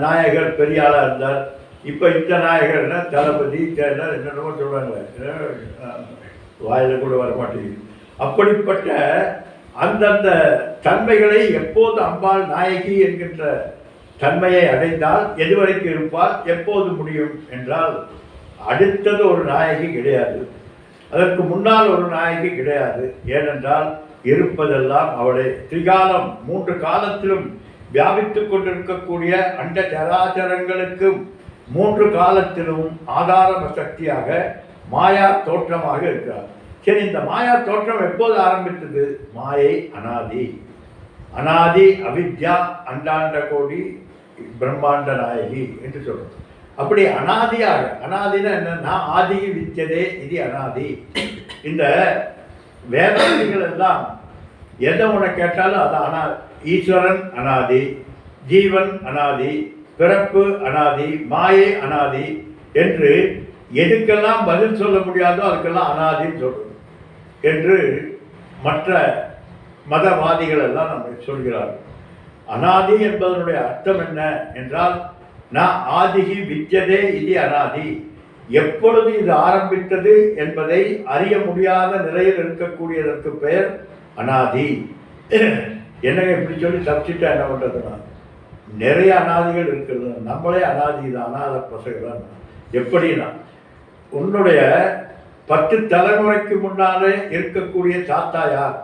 நாயகர் பெரிய ஆளாக இருந்தார். இப்போ இந்த நாயகர்னா தளபதி என்னென்னமோ சொல்கிறாங்க, வாயில் கூட வர மாட்டேங்குது. அப்படிப்பட்ட அந்தந்த தன்மைகளை எப்போது அம்பாள் நாயகி என்கின்ற தன்மையை அடைந்தால் எதுவரைக்கும் இருப்பால் எப்போது முடியும் என்றால் அடுத்தது ஒரு நாயகி கிடையாது, அதற்கு முன்னால் ஒரு நாயகி கிடையாது. ஏனென்றால் இருப்பதெல்லாம் அவளே. திரிகாலம் 3 காலத்திலும் வியாபித்து கொண்டிருக்கக்கூடிய அண்ட சராச்சரங்களுக்கும் 3 காலத்திலும் ஆதார சக்தியாக மாயா தோற்றமாக இருக்கிறார். சரி, இந்த மாயா தோற்றம் எப்போது ஆரம்பித்தது? மாயை அனாதி, அனாதி அவித்யா அண்டாண்ட கோடி பிரம்மாண்ட நாயகி என்று சொல்றோம். அப்படி அனாதியாக, அனாதினா என்னன்னா ஆதி வித்தியதே இது அனாதி. இந்த வேதாந்திகள் எல்லாம் எதை உன கேட்டாலும் அது ஈஸ்வரன் அனாதி, ஜீவன் அனாதி, பிறப்பு அனாதி, மாயை அனாதி என்று எதுக்கெல்லாம் பதில் சொல்ல முடியாதோ அதுக்கெல்லாம் அனாதின்னு சொல்றோம் என்று மற்ற மதவாதிகள் எல்லாம் நம்ம சொல்கிறார்கள். அனாதி என்பதனுடைய அர்த்தம் என்ன என்றால் நான் ஆதிகி வித்தியதே இது அனாதி, எப்பொழுது இது ஆரம்பித்தது என்பதை அறிய முடியாத நிலையில் இருக்கக்கூடியதற்கு பெயர் அனாதி. என்னங்க இப்படி சொல்லி தப்பிச்சுட்டா என்ன பண்ணுறதுனா, நிறைய அனாதிகள் இருக்கிறது, நம்மளே அனாதி தான், அனாத பசங்க. எப்படின்னா உன்னுடைய 10 தலைமுறைக்கு முன்னாலே இருக்கக்கூடிய தாத்தா யார்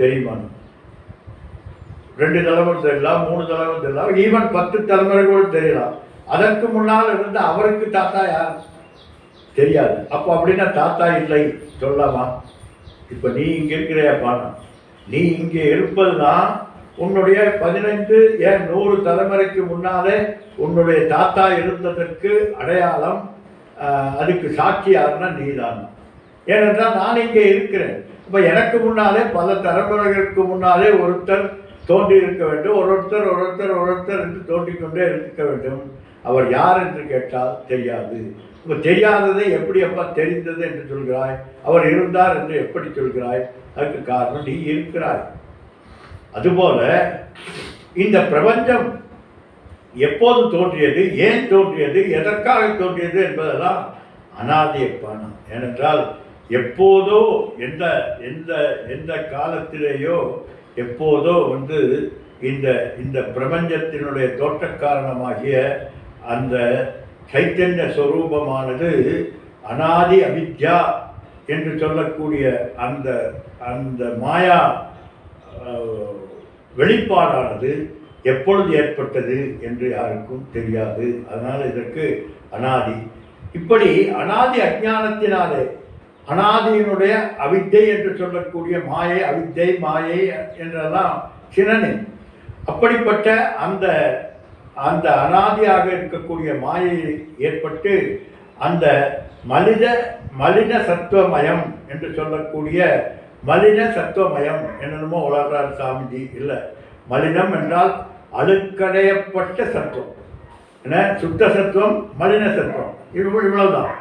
தெரியுமா? 2 தலைமுறை தெரியலாம், 3 தலைமுறை தெரியலாம், ஈவன் 10 தலைமுறை கூட தெரியலாம். அதற்கு முன்னால் இருந்து அவருக்கு தாத்தா யார் தெரியாது. அப்போ அப்படின்னா தாத்தா இல்லை சொல்லலாமா? இப்போ நீ இங்கே இருக்கிறையாப்பானா, நீ இங்கே இருப்பது தான் உன்னுடைய 15 ஏன் 100 தலைமுறைக்கு முன்னாலே உன்னுடைய தாத்தா இருந்ததற்கு அடையாளம். அதுக்கு சாட்சி யாருன்னா நீ தான். ஏனென்றால் நான் இங்கே இருக்கிறேன். இப்போ எனக்கு முன்னாலே பல தலைமுறைகளுக்கு முன்னாலே ஒருத்தர் தோன்றி இருக்க வேண்டும், ஒருத்தர் என்று தோன்றிக்கொண்டே இருக்க வேண்டும். அவர் யார் என்று கேட்டால் தெரியாது. இப்போ தெரியாததை எப்படி அப்பா தெரிந்தது என்று சொல்கிறாய்? அவர் இருந்தார் என்று எப்படி சொல்கிறாய்? அதுக்கு காரணம் நீ இருக்கிறாய். அதுபோல இந்த பிரபஞ்சம் எப்போது தோன்றியது, ஏன் தோன்றியது, எதற்காக தோன்றியது என்பதெல்லாம் அனாதியப்பான. ஏனென்றால் எப்போதோ எந்த எந்த எந்த காலத்திலேயோ எப்போதோ வந்து இந்த இந்த பிரபஞ்சத்தினுடைய தோற்ற காரணமாகிய அந்த சைத்தன்ய ஸ்வரூபமானது அனாதி அவித்யா என்று சொல்லக்கூடிய அந்த அந்த மாயா வெளிப்பாடானது எப்பொழுது ஏற்பட்டது என்று யாருக்கும் தெரியாது. அதனால் இதற்கு அனாதி. இப்படி அனாதி அஞ்ஞானத்தினாலே அனாதியினுடைய அவித்தை என்று சொல்லக்கூடிய மாயை, அவித்தை மாயை என்றெல்லாம் சினனின் அப்படிப்பட்ட அந்த அந்த அனாதியாக இருக்கக்கூடிய மாயை ஏற்பட்டு அந்த மலின சத்துவமயம் என்று சொல்லக்கூடிய மலின சத்துவமயம் என்னென்னமோ உலகிறார் சாமிஜி. இல்லை, மலினம் என்றால் அழுக்கடையப்பட்ட சத்துவம். ஏன்னா சுத்த சத்துவம், மலின சத்துவம், இவ்வளவுதான்.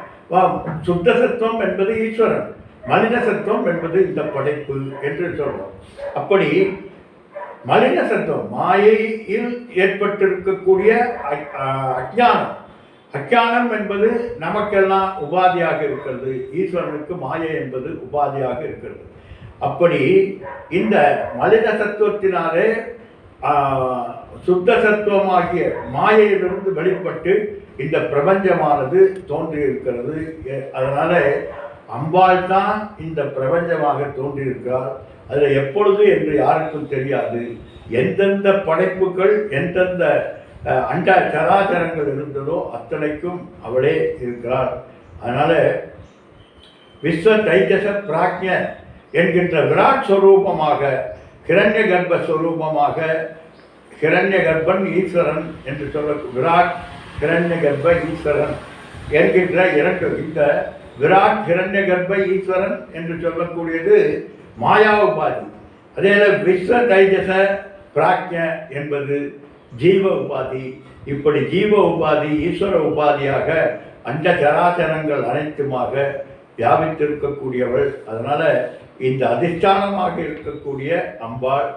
சுத்த சத்துவம் என்பது ஈஸ்வரன், மலின சத்துவம் என்பது இந்த படைப்பு என்று சொல்றோம். அப்படி மலின சத்துவம் மாயையில் ஏற்பட்டிருக்கக்கூடிய அஞ்ஞானம், அஞ்ஞானம் என்பது நமக்கெல்லாம் உபாதியாக இருக்கிறது. ஈஸ்வரனுக்கு மாயை என்பது உபாதியாக இருக்கிறது. அப்படி இந்த மலின சத்துவத்தினாலே சுத்த சத்துவமாகிய மாயையிலிருந்து வெளிப்பட்டு இந்த பிரபஞ்சமானது தோன்றியிருக்கிறது. அதனால அம்பாள் தான் இந்த பிரபஞ்சமாக தோன்றியிருக்கிறார். அதில் எப்பொழுது என்று யாருக்கும் தெரியாது. எந்தெந்த படைப்புகள் எந்தெந்த அண்ட சராச்சரங்கள் இருந்ததோ அத்தனைக்கும் அவளே இருக்கிறாள். அதனால விஸ்வ தைஜச பிராக்ஞ என்கின்ற விராட் ஸ்வரூபமாக, கிரண்ய கர்ப்ப ஸ்வரூபமாக, கிரண்ய கர்ப்பன் ஈஸ்வரன் என்று சொல்ல, விராட் கிரண்ய கர்ப்ப ஈஸ்வரன் என்கின்ற இரண்டு, இந்த விராட் கிரண்ய கர்ப்ப ஈஸ்வரன் என்று சொல்லக்கூடியது மாயா உபாதி. அதே விஸ்வ தைஜச பிராக்ஞ என்பது ஜீவ உபாதி. இப்படி ஜீவ உபாதி ஈஸ்வர உபாதியாக அண்ட சராச்சரங்கள் அனைத்துமாக வியாபித்திருக்கக்கூடியவள். அதனால இந்த அதிஷ்டானமாக இருக்கக்கூடிய அம்பாள்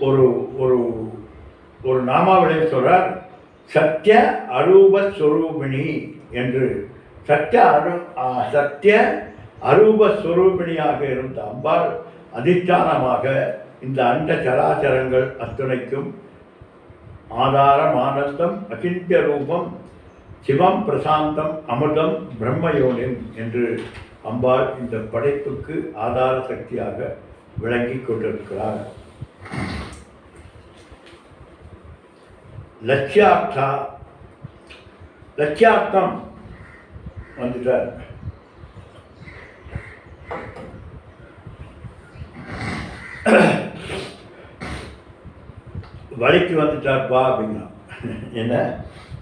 ஒரு ஒரு ஒரு நாமாவளியை சொல்றார், சத்திய அரூபஸ்வரூபிணி என்று. சத்திய அரூபஸ்வரூபிணியாக இருந்த அம்பாள் அதிஷ்டானமாக இந்த அண்ட சராச்சரங்கள் அத்துணைக்கும் ஆதாரம், ஆனந்தம், அகிந்திய ரூபம், சிவம், பிரசாந்தம், அமிர்தம், பிரம்மயோனிம் என்று அம்பாள் இந்த படைப்புக்கு ஆதார சக்தியாக விளங்கி கொண்டிருக்கிறார். லட்சியார்த்தம் வந்துட்டார். வழிக்கு வந்துட்டார்ப்பா அப்படின்னா என்ன,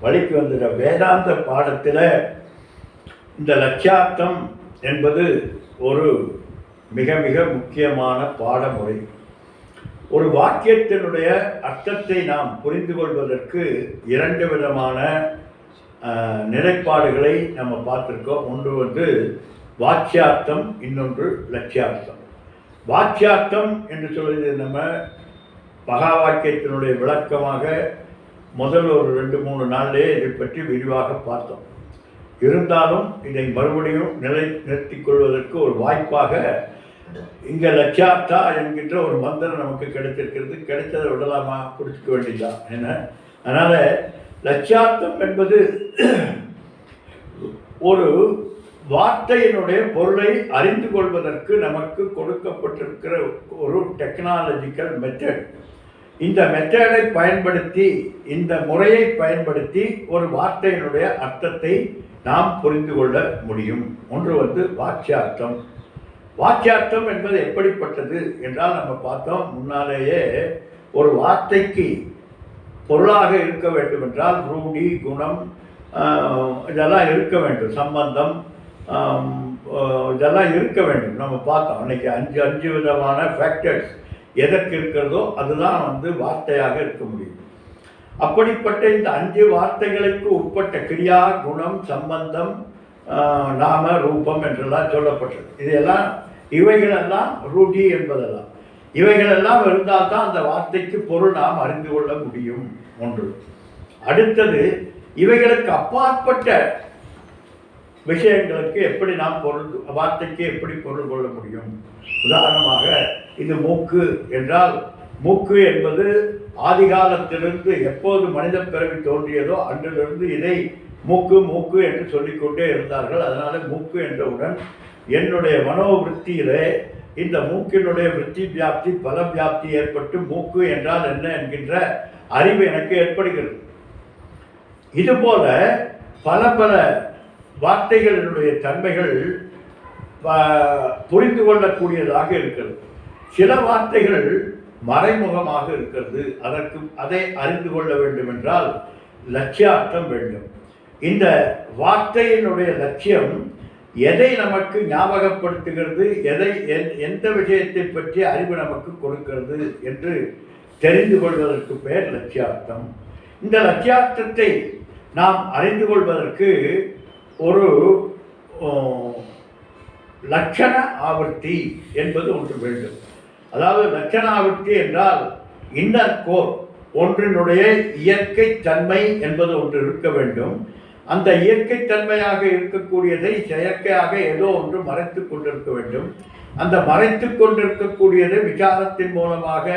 வழிக்கு வந்துட்டார். வேதாந்த பாடத்தில் இந்த லட்சியார்த்தம் என்பது ஒரு மிக மிக முக்கியமான பாடமுறை. ஒரு வாக்கியத்தினுடைய அர்த்தத்தை நாம் புரிந்து கொள்வதற்கு இரண்டு விதமான நிலைப்பாடுகளை நம்ம பார்த்துருக்கோம். ஒன்று வந்து வாக்கியார்த்தம், இன்னொன்று லட்சியார்த்தம். வாக்கியார்த்தம் என்று சொல்வது நம்ம மகா வாக்கியத்தினுடைய விளக்கமாக முதல் ஒரு 2-3 நாளிலே இதை பற்றி விரிவாக பார்த்தோம். இருந்தாலும் இதை மறுபடியும் நிறுத்திக் கொள்வதற்கு ஒரு வாய்ப்பாக இங்கே லட்சியார்த்தா என்கின்ற ஒரு மந்திரம் நமக்கு கிடைத்திருக்கிறது. கிடைத்ததை விடலாமா, பிடிச்சிக்க வேண்டியதான் என்ன. அதனால் லட்சியார்த்தம் என்பது ஒரு வார்த்தையினுடைய பொருளை அறிந்து கொள்வதற்கு நமக்கு கொடுக்கப்பட்டிருக்கிற ஒரு டெக்னாலஜிக்கல் மெத்தட். இந்த மெத்தடை பயன்படுத்தி, இந்த முறையை பயன்படுத்தி ஒரு வார்த்தையினுடைய அர்த்தத்தை நாம் புரிந்து கொள்ள முடியும். ஒன்று வந்து வாக்கியார்த்தம். வாக்கியார்த்தம் என்பது எப்படிப்பட்டது என்றால், நம்ம பார்த்தோம் முன்னாலேயே, ஒரு வார்த்தைக்கு பொருளாக இருக்க வேண்டும் என்றால் ரூடி, குணம் இதெல்லாம் இருக்க வேண்டும், சம்பந்தம் இதெல்லாம் இருக்க வேண்டும். நம்ம பார்த்தோம் அன்றைக்கி 5 விதமான ஃபேக்டர்ஸ் எதற்கு இருக்கிறதோ அதுதான் வந்து வார்த்தையாக இருக்க முடியும். அப்படிப்பட்ட இந்த 5 வார்த்தைகளுக்கு உட்பட்ட கிரியா, குணம், சம்பந்தம், நாம, ரூபம் என்றெல்லாம் சொல்லப்பட்டது. இவைகளெல்லாம் ரூடி என்பதெல்லாம். இவைகளெல்லாம் இருந்தால் தான் அந்த வார்த்தைக்கு பொருள் நாம் அறிந்து கொள்ள முடியும். ஒன்று. அடுத்தது, இவைகளுக்கு அப்பாற்பட்ட விஷயங்களுக்கு எப்படி நாம் வார்த்தைக்கு எப்படி பொருள் கொள்ள முடியும்? உதாரணமாக, இது மூக்கு என்றால், மூக்கு என்பது ஆதிகாலத்திலிருந்து எப்போது மனித பிறவி தோன்றியதோ அன்றிலிருந்து இதை மூக்கு மூக்கு என்று சொல்லிக்கொண்டே இருந்தார்கள். அதனால மூக்கு என்றவுடன் என்னுடைய மனோவிருத்தியிலே இந்த மூக்கினுடைய விருத்தி வியாப்தி பல வியாப்தி ஏற்பட்டு மூக்கு என்றால் என்ன என்கின்ற அறிவு எனக்கு ஏற்படுகிறது. இதுபோல பல பல வார்த்தைகளினுடைய தன்மைகள் புரிந்து கொள்ளக்கூடியதாக இருக்கிறது. சில வார்த்தைகள் மறைமுகமாக இருக்கிறது. அதை அறிந்து கொள்ள வேண்டும் என்றால் லட்சியார்த்தம் வேண்டும். இந்த வார்த்தையினுடைய லட்சியம் எதை நமக்கு ஞாபகப்படுத்துகிறது, எந்த விஷயத்தை பற்றி அறிவு நமக்கு கொடுக்கிறது என்று தெரிந்து கொள்வதற்கு பெயர் லட்சியார்த்தம். இந்த லட்சியார்த்தத்தை நாம் அறிந்து கொள்வதற்கு ஒரு லட்சண ஆவர்த்தி என்பது ஒன்று வேண்டும். அதாவது லட்சண ஆவர்த்தி என்றால் இன்னர் கோர், ஒன்றினுடைய இயற்கை தன்மை என்பது ஒன்று இருக்க வேண்டும். அந்த இயற்கை தன்மையாக இருக்கக்கூடியதை செயற்கையாக ஏதோ ஒன்று மறைத்து கொண்டிருக்க வேண்டும். அந்த மறைத்து கொண்டிருக்கக்கூடியதை விசாரத்தின் மூலமாக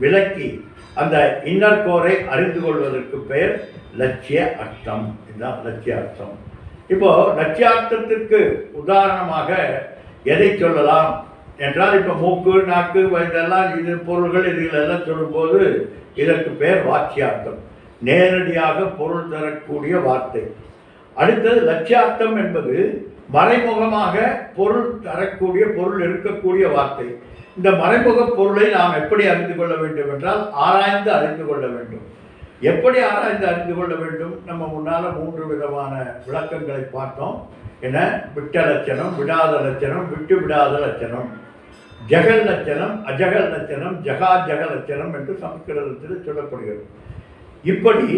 விளக்கி அந்த இன்னர் கோரை அறிந்து கொள்வதற்கு பெயர் லட்சிய அர்த்தம். இதுதான் லட்சிய அர்த்தம். இப்போ லட்சியார்த்தத்திற்கு உதாரணமாக எதை சொல்லலாம் என்றால், இப்போ மூக்கு நாக்கு இதெல்லாம் இது பொருள்கள் இதுகளெல்லாம் சொல்லும்போது இதற்கு பெயர் வாட்சியார்த்தம், நேரடியாக பொருள் தரக்கூடிய வார்த்தை. அடுத்தது லட்சியார்த்தம் என்பது மறைமுகமாக பொருள் தரக்கூடிய, பொருள் இருக்கக்கூடிய வார்த்தை. இந்த மறைமுக பொருளை நாம் எப்படி அறிந்து கொள்ள வேண்டும் என்றால் ஆராய்ந்து அறிந்து கொள்ள வேண்டும். எப்படி ஆராய்ந்து அறிந்து கொள்ள வேண்டும்? நம்ம முன்னால் 3 விதமான விளக்கங்களை பார்த்தோம். என்ன? விட்ட லட்சணம், விடாத லட்சணம், விட்டு விடாத லட்சணம், ஜெகல் லட்சணம், அஜகல் லட்சணம், ஜக லட்சணம் என்று சமஸ்கிருதத்தில் சொல்லப்படுகிறது. இப்படி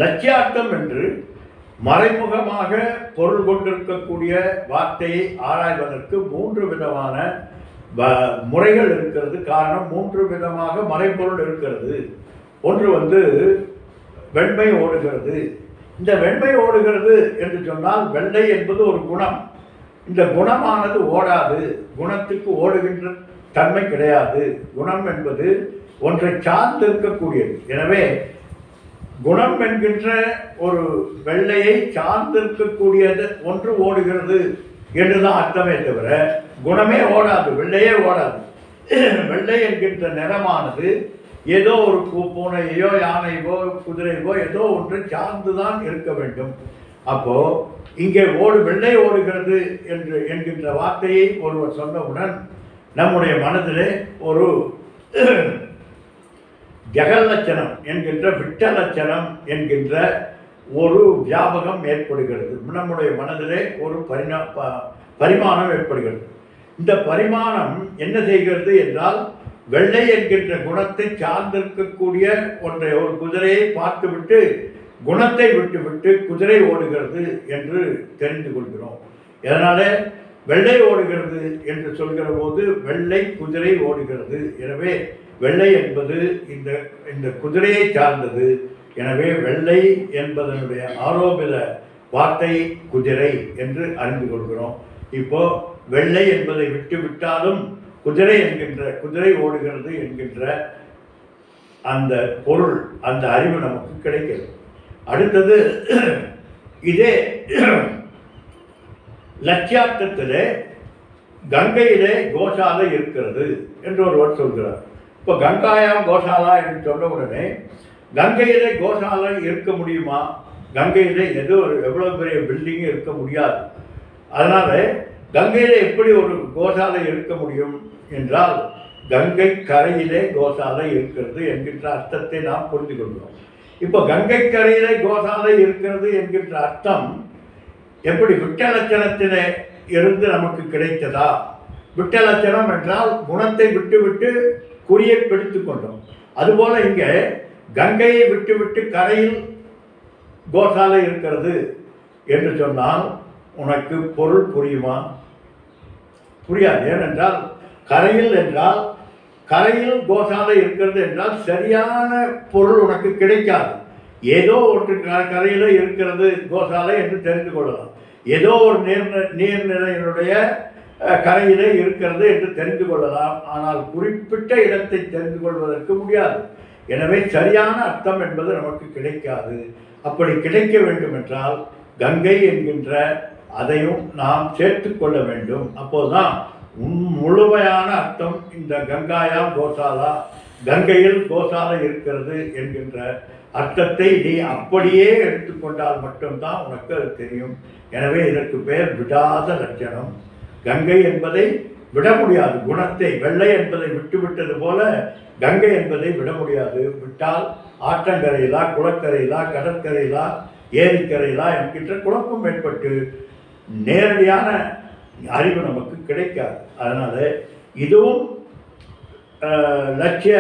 லட்சியார்த்தம் என்று மறைமுகமாக பொருள் கொண்டிருக்கக்கூடிய வார்த்தையை ஆராய்வதற்கு 3 விதமான முறைகள் இருக்கிறது. காரணம், 3 விதமாக மறைப்பொருள் இருக்கிறது. ஒன்று வெண்மை ஓடுகிறது. இந்த வெண்மை ஓடுகிறது என்று சொன்னால் வெள்ளை என்பது ஒரு குணம். இந்த குணமானது ஓடாது, குணத்துக்கு ஓடுகின்ற தன்மை கிடையாது. குணம் என்பது ஒன்றை சார்ந்து இருக்கக்கூடியது. எனவே குணம் என்கின்ற ஒரு வெள்ளையை சார்ந்திருக்கக்கூடியது ஒன்று ஓடுகிறது என்றுதான் அர்த்தமே தவிர குணமே ஓடாது, வெள்ளையே ஓடாது. வெள்ளை என்கின்ற நிறமானது ஏதோ ஒரு பூனையோ யானையோ குதிரையோ ஏதோ ஒன்று சார்ந்துதான் இருக்க வேண்டும். அப்போ இங்கே வெள்ளை ஓடுகிறது என்கின்ற வார்த்தையை ஒருவர் சொன்னவுடன் நம்முடைய மனதிலே ஒரு ஜெகல்லட்சணம் என்கின்ற விட்ட லட்சணம் என்கின்ற ஒரு வியாபகம் ஏற்படுகிறது. நம்முடைய மனதிலே ஒரு பரிமாணம் ஏற்படுகிறது. இந்த பரிமாணம் என்ன செய்கிறது என்றால், வெள்ளை என்கின்ற குணத்தை சார்ந்திருக்கக்கூடிய ஒன்றை, ஒரு குதிரையை பார்த்துவிட்டு குணத்தை விட்டுவிட்டு குதிரை ஓடுகிறது என்று தெரிந்து கொள்கிறோம். இதனால வெள்ளை ஓடுகிறது என்று சொல்கிற போது வெள்ளை குதிரை ஓடுகிறது. எனவே வெள்ளை என்பது இந்த குதிரையை சார்ந்தது. எனவே வெள்ளை என்பதனுடைய ஆரோபித வார்த்தை குதிரை என்று அறிந்து கொள்கிறோம். இப்போ வெள்ளை என்பதை விட்டாலும் குதிரை ஓடுகிறது என்கின்ற அந்த பொருள், அந்த அறிவு நமக்கு கிடைக்கிறது. அடுத்தது, இதே லட்சியார்த்தத்திலே கங்கையிலே கோசாலை இருக்கிறது என்று ஒருவர் சொல்கிறார். இப்போ கங்காயாம் கோசாலா என்று சொன்ன உடனே கங்கையிலே கோசாலை இருக்க முடியுமா? கங்கையிலே எவ்வளோ பெரிய பில்டிங் இருக்க முடியாது. அதனால கங்கையிலே எப்படி ஒரு கோசாலை இருக்க முடியும் என்றால், கங்கை கரையிலே கோசாலை இருக்கிறது என்கின்ற அர்த்தத்தை நாம் புரிந்து கொள்கிறோம். இப்போ கங்கை கரையிலே கோசாலை இருக்கிறது என்கின்ற அர்த்தம் எப்படி விட்ட லட்சணத்திலே இருந்து நமக்கு கிடைத்ததா? விட்ட லட்சணம் என்றால் குணத்தை விட்டுவிட்டு குறியை பிடித்து கொண்டோம். அதுபோல இங்கே கங்கையை விட்டுவிட்டு கரையில் கோசாலை இருக்கிறது என்று சொன்னால் உனக்கு பொருள் புரியுமா? புரியாது. ஏனென்றால் கரையில் என்றால் கரையில் கோசாலை இருக்கிறது என்றால் சரியான பொருள் உனக்கு கிடைக்காது. ஏதோ ஒன்று கரையில் இருக்கிறது கோசாலை என்று தெரிந்து கொள்ளலாம். ஏதோ ஒரு நீர்நிலையினுடைய கரையிலே இருக்கிறது என்று தெரிந்து கொள்ளலாம். ஆனால் குறிப்பிட்ட இடத்தை தெரிந்து கொள்வதற்கு முடியாது. எனவே சரியான அர்த்தம் என்பது நமக்கு கிடைக்காது. அப்படி கிடைக்க வேண்டும் என்றால் கங்கை என்கின்ற அதையும் நாம் சேர்த்து கொள்ள வேண்டும். அப்போதுதான் முழுமையான அர்த்தம் இந்த கங்காயாம் கோசாலா, கங்கையில் கோசாலை இருக்கிறது என்கின்ற அர்த்தத்தை நீ அப்படியே எடுத்துக்கொண்டால் மட்டும்தான் உனக்கு அது தெரியும். எனவே இதற்கு பெயர் விடாத லட்சணம். கங்கை என்பதை விட முடியாது. குணத்தை வெள்ளை என்பதை விட்டுவிட்டது போல கங்கை என்பதை விட முடியாது. விட்டால் ஆற்றங்கரையிலா, குளக்கரையிலா, கடற்கரையிலா, ஏரிக்கரையிலா என்கின்ற குழப்பம் ஏற்பட்டு நேரடியான அறிவு நமக்கு கிடைக்காது. அதனால இதுவும் லட்சிய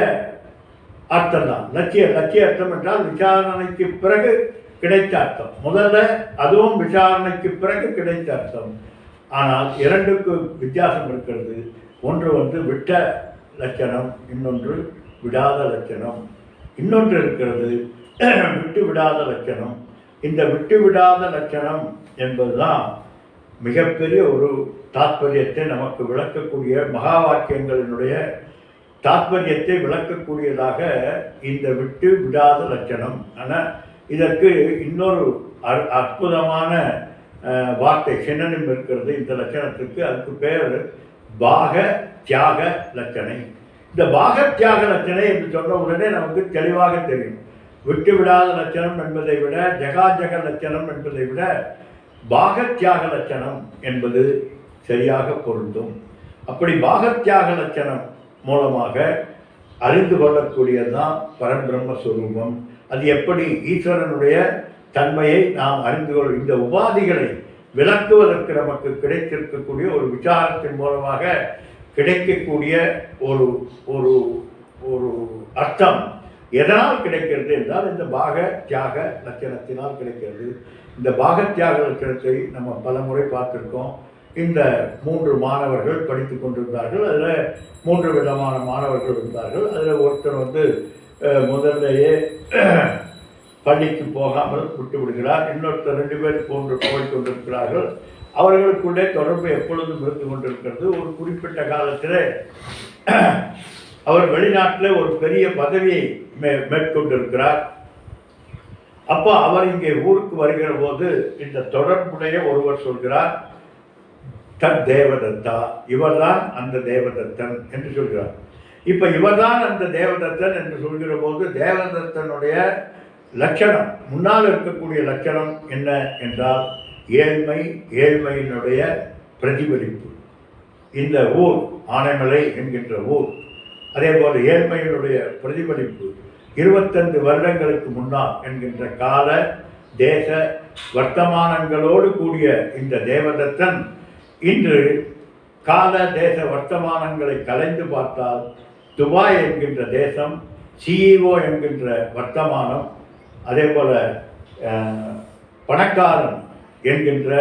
அர்த்தம் தான். லட்சிய அர்த்தம் என்றால் விசாரணைக்கு பிறகு கிடைத்த அர்த்தம். முதல்ல அதுவும் விசாரணைக்கு பிறகு கிடைத்த அர்த்தம். ஆனால் இரண்டுக்கு வித்தியாசம் இருக்கிறது. ஒன்று விட்ட லட்சணம், இன்னொன்று விடாத லட்சணம். இன்னொன்று இருக்கிறது விட்டு விடாத லட்சணம். இந்த விட்டு விடாத லட்சணம் என்பதுதான் மிகப்பெரிய ஒரு தாத்பரியத்தை நமக்கு விளக்கக்கூடிய, மகா வாக்கியங்களினுடைய தாத்பரியத்தை விளக்கக்கூடியதாக இந்த விட்டு விடாத லட்சணம். ஆனால் இதற்கு இன்னொரு அற்புதமான வார்த்தை சின்னனும் இருக்கிறது இந்த லட்சணத்துக்கு. அதுக்கு பேர் பாக தியாக லட்சணை. இந்த பாக தியாக லட்சணை என்று சொன்ன உடனே நமக்கு தெளிவாக தெரியும். விட்டு விடாத லட்சணம் என்பதை விட, ஜெகாஜக லட்சணம் என்பதை விட பாக தியாக லட்சணம் என்பது சரியாக பொருந்தும். அப்படி பாக தியாக லட்சணம் மூலமாக அறிந்து கொள்ளக்கூடியதுதான் பரபிரம்மஸ்வரூபம். அது எப்படி ஈஸ்வரனுடைய தன்மையை நாம் அறிந்து கொள்ள, இந்த உபாதிகளை விளக்குவதற்கு நமக்கு கிடைத்திருக்கக்கூடிய ஒரு விசாரத்தின் மூலமாக கிடைக்கக்கூடிய ஒரு ஒரு ஒரு அர்த்தம் எதனால் கிடைக்கிறது என்றால் இந்த பாக தியாக லட்சணத்தினால் கிடைக்கிறது. இந்த பாக தியாக லட்சணத்தை நம்ம பல முறை பார்த்துருக்கோம். இந்த 3 மாணவர்கள் படித்து கொண்டிருந்தார்கள். அதில் 3 விதமான மாணவர்கள் இருந்தார்கள். அதில் ஒருத்தர் முதல்லையே பள்ளிக்கு போகாமல் விட்டு விடுகிறார். இன்னொருத்தர் 2 பேர் போய்கொண்டிருக்கிறார்கள். அவர்களுக்குள்ளே தொடர்பு எப்பொழுதும் இருந்து கொண்டிருக்கிறது. ஒரு குறிப்பிட்ட காலத்தில் அவர் வெளிநாட்டில் ஒரு பெரிய பதவியை மேற்கொண்டிருக்கிறார். அப்போ அவர் இங்கே ஊருக்கு வருகிற போது இந்த தொடர்புடைய ஒருவர் சொல்கிறார், தத் தேவதத்தா, இவர்தான் அந்த தேவதத்தன் என்று சொல்கிறார். இப்போ இவர்தான் அந்த தேவதத்தன் என்று சொல்கிற போது தேவதத்தனுடைய லட்சணம், முன்னால் இருக்கக்கூடிய லட்சணம் என்ன என்றால் ஏழ்மை, ஏழ்மையினுடைய பிரதிபலிப்பு. இந்த ஊர் ஆனைமலை என்கின்ற ஊர், அதே போல் ஏழ்மையினுடைய பிரதிபலிப்பு 25 வருடங்களுக்கு முன்னால் என்கின்ற கால தேச வர்த்தமானங்களோடு கூடிய இந்த தேவதத்தன் இன்று கால தேச வர்த்தமானங்களை கலைந்து பார்த்தால் துபாய் என்கின்ற தேசம், சிஇஓ என்கின்ற வர்த்தமானம், அதே போல் பணக்காரன் என்கின்ற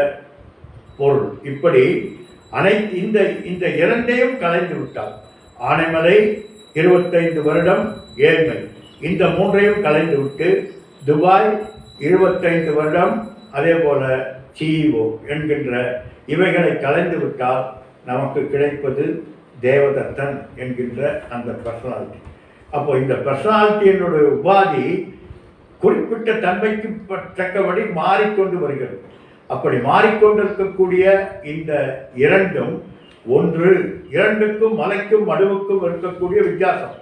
பொருள், இப்படி இந்த இந்த இரண்டையும் கலைந்து விட்டார். ஆனைமலை 25 வருடம் ஏழ்மை, இந்த 3ஐயும் கலைந்து விட்டு துபாய் 25 வருடம், அதே போல் சிஇஓ என்கின்ற இவைகளை கலைந்து விட்டால் நமக்கு கிடைப்பது தேவதத்தன் என்கின்ற அந்த பர்சனாலிட்டி. அப்போ இந்த பர்சனாலிட்டியினுடைய உபாதி குறிப்பிட்ட தன்மைக்கு தக்கபடி மாறிக்கொண்டு வருகிறது. அப்படி மாறிக்கொண்டிருக்கக்கூடிய இந்த இரண்டும் இரண்டுக்கும் மலைக்கும் மடுவுக்கும் இருக்கக்கூடிய வித்தியாசம்.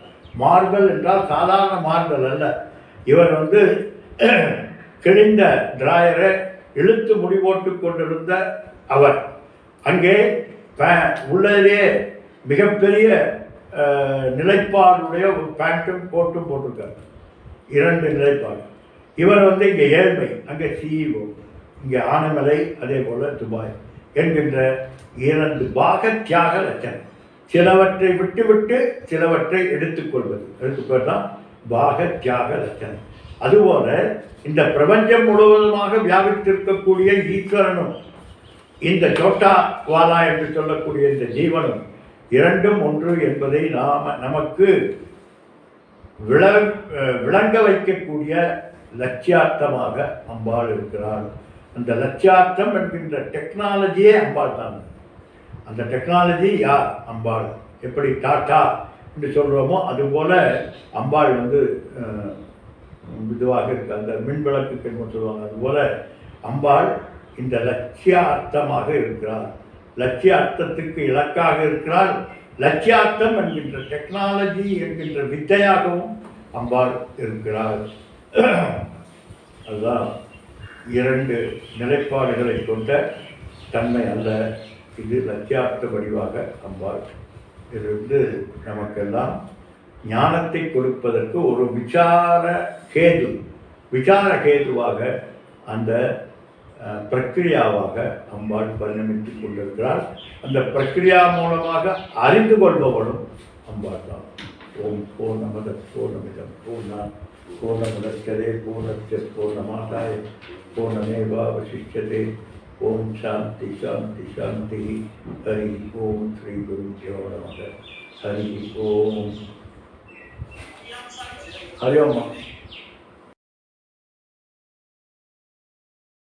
மாறுதல் என்றால் சாதாரண மாறுதல் அல்ல. இவர் கிழிந்த டிராயரை இழுத்து முடிவோட்டு கொண்டிருந்த அவர் அங்கே உள்ளதிலே மிகப்பெரிய நிலைப்பாடுடைய ஒரு பேண்ட்டும் கோட்டும் போட்டிருக்கார். 2 நிலைப்பாடு. இவர் இங்கே ஏழ்மை, அங்கே சிஇஓ, இங்கே ஆனைமலை, அதே போல் துபாய் என்கின்ற 2 பாக தியாக லட்சணம். சிலவற்றை விட்டுவிட்டு சிலவற்றை எடுத்துக்கொள்வது, அதுக்கு பேர் தான் பாக தியாக லட்சணம். அதுபோல இந்த பிரபஞ்சம் முழுவதுமாக வியாபித்திருக்கக்கூடிய ஈஸ்வரனும் இந்த சோட்டா வாலா என்று சொல்லக்கூடிய இந்த ஜீவனும் இரண்டும் ஒன்று என்பதை நமக்கு விளங்க வைக்கக்கூடிய லட்சியார்த்தமாக அம்பாள் இருக்கிறாள். அந்த லட்சியார்த்தம் என்கின்ற டெக்னாலஜியே அம்பாள் தான். அந்த டெக்னாலஜி யார்? அம்பாள். எப்படி டாட்டா என்று சொல்கிறோமோ அதுபோல் அம்பாள் இதுவாக இருக்கு. அந்த மின்விளக்கு என்ன சொல்லுவாங்க, அதுபோல் அம்பாள் இந்த லட்சியார்த்தமாக இருக்கிறார். லட்சியார்த்தத்துக்கு இலக்காக இருக்கிறாள். லட்சியார்த்தம் என்கின்ற டெக்னாலஜி என்கின்ற வித்தையாகவும் அம்பாள் இருக்கிறார். அதுதான் இரண்டு நிலைப்பாடுகளை கொண்ட தன்மை அல்ல, இது லட்சியார்த்த வடிவாக அம்பாள் இருந்து நமக்கெல்லாம் ஞானத்தை கொடுப்பதற்கு ஒரு விசார கேதுவாக அந்த பிரக்கிரியாவாக அம்பாள் பரிணமித்துக் கொண்டிருக்கிறார். அந்த பிரக்கிரியா மூலமாக அறிந்து கொள்பவளும் அம்பாள் தான். ஓம் பூர்ணமத பூர்ணமிதம் பூர்ணமுதச்சதே பூர்ணஸ்ய பூர்ணமாதாய பூர்ணமேவாவசிஷ்யதே. ஓம் சாந்தி சாந்தி சாந்தி. ஹரி ஓம் ஸ்ரீ குருभ्यो நமः. ஹரி ஓம். ஹரி ஓம்.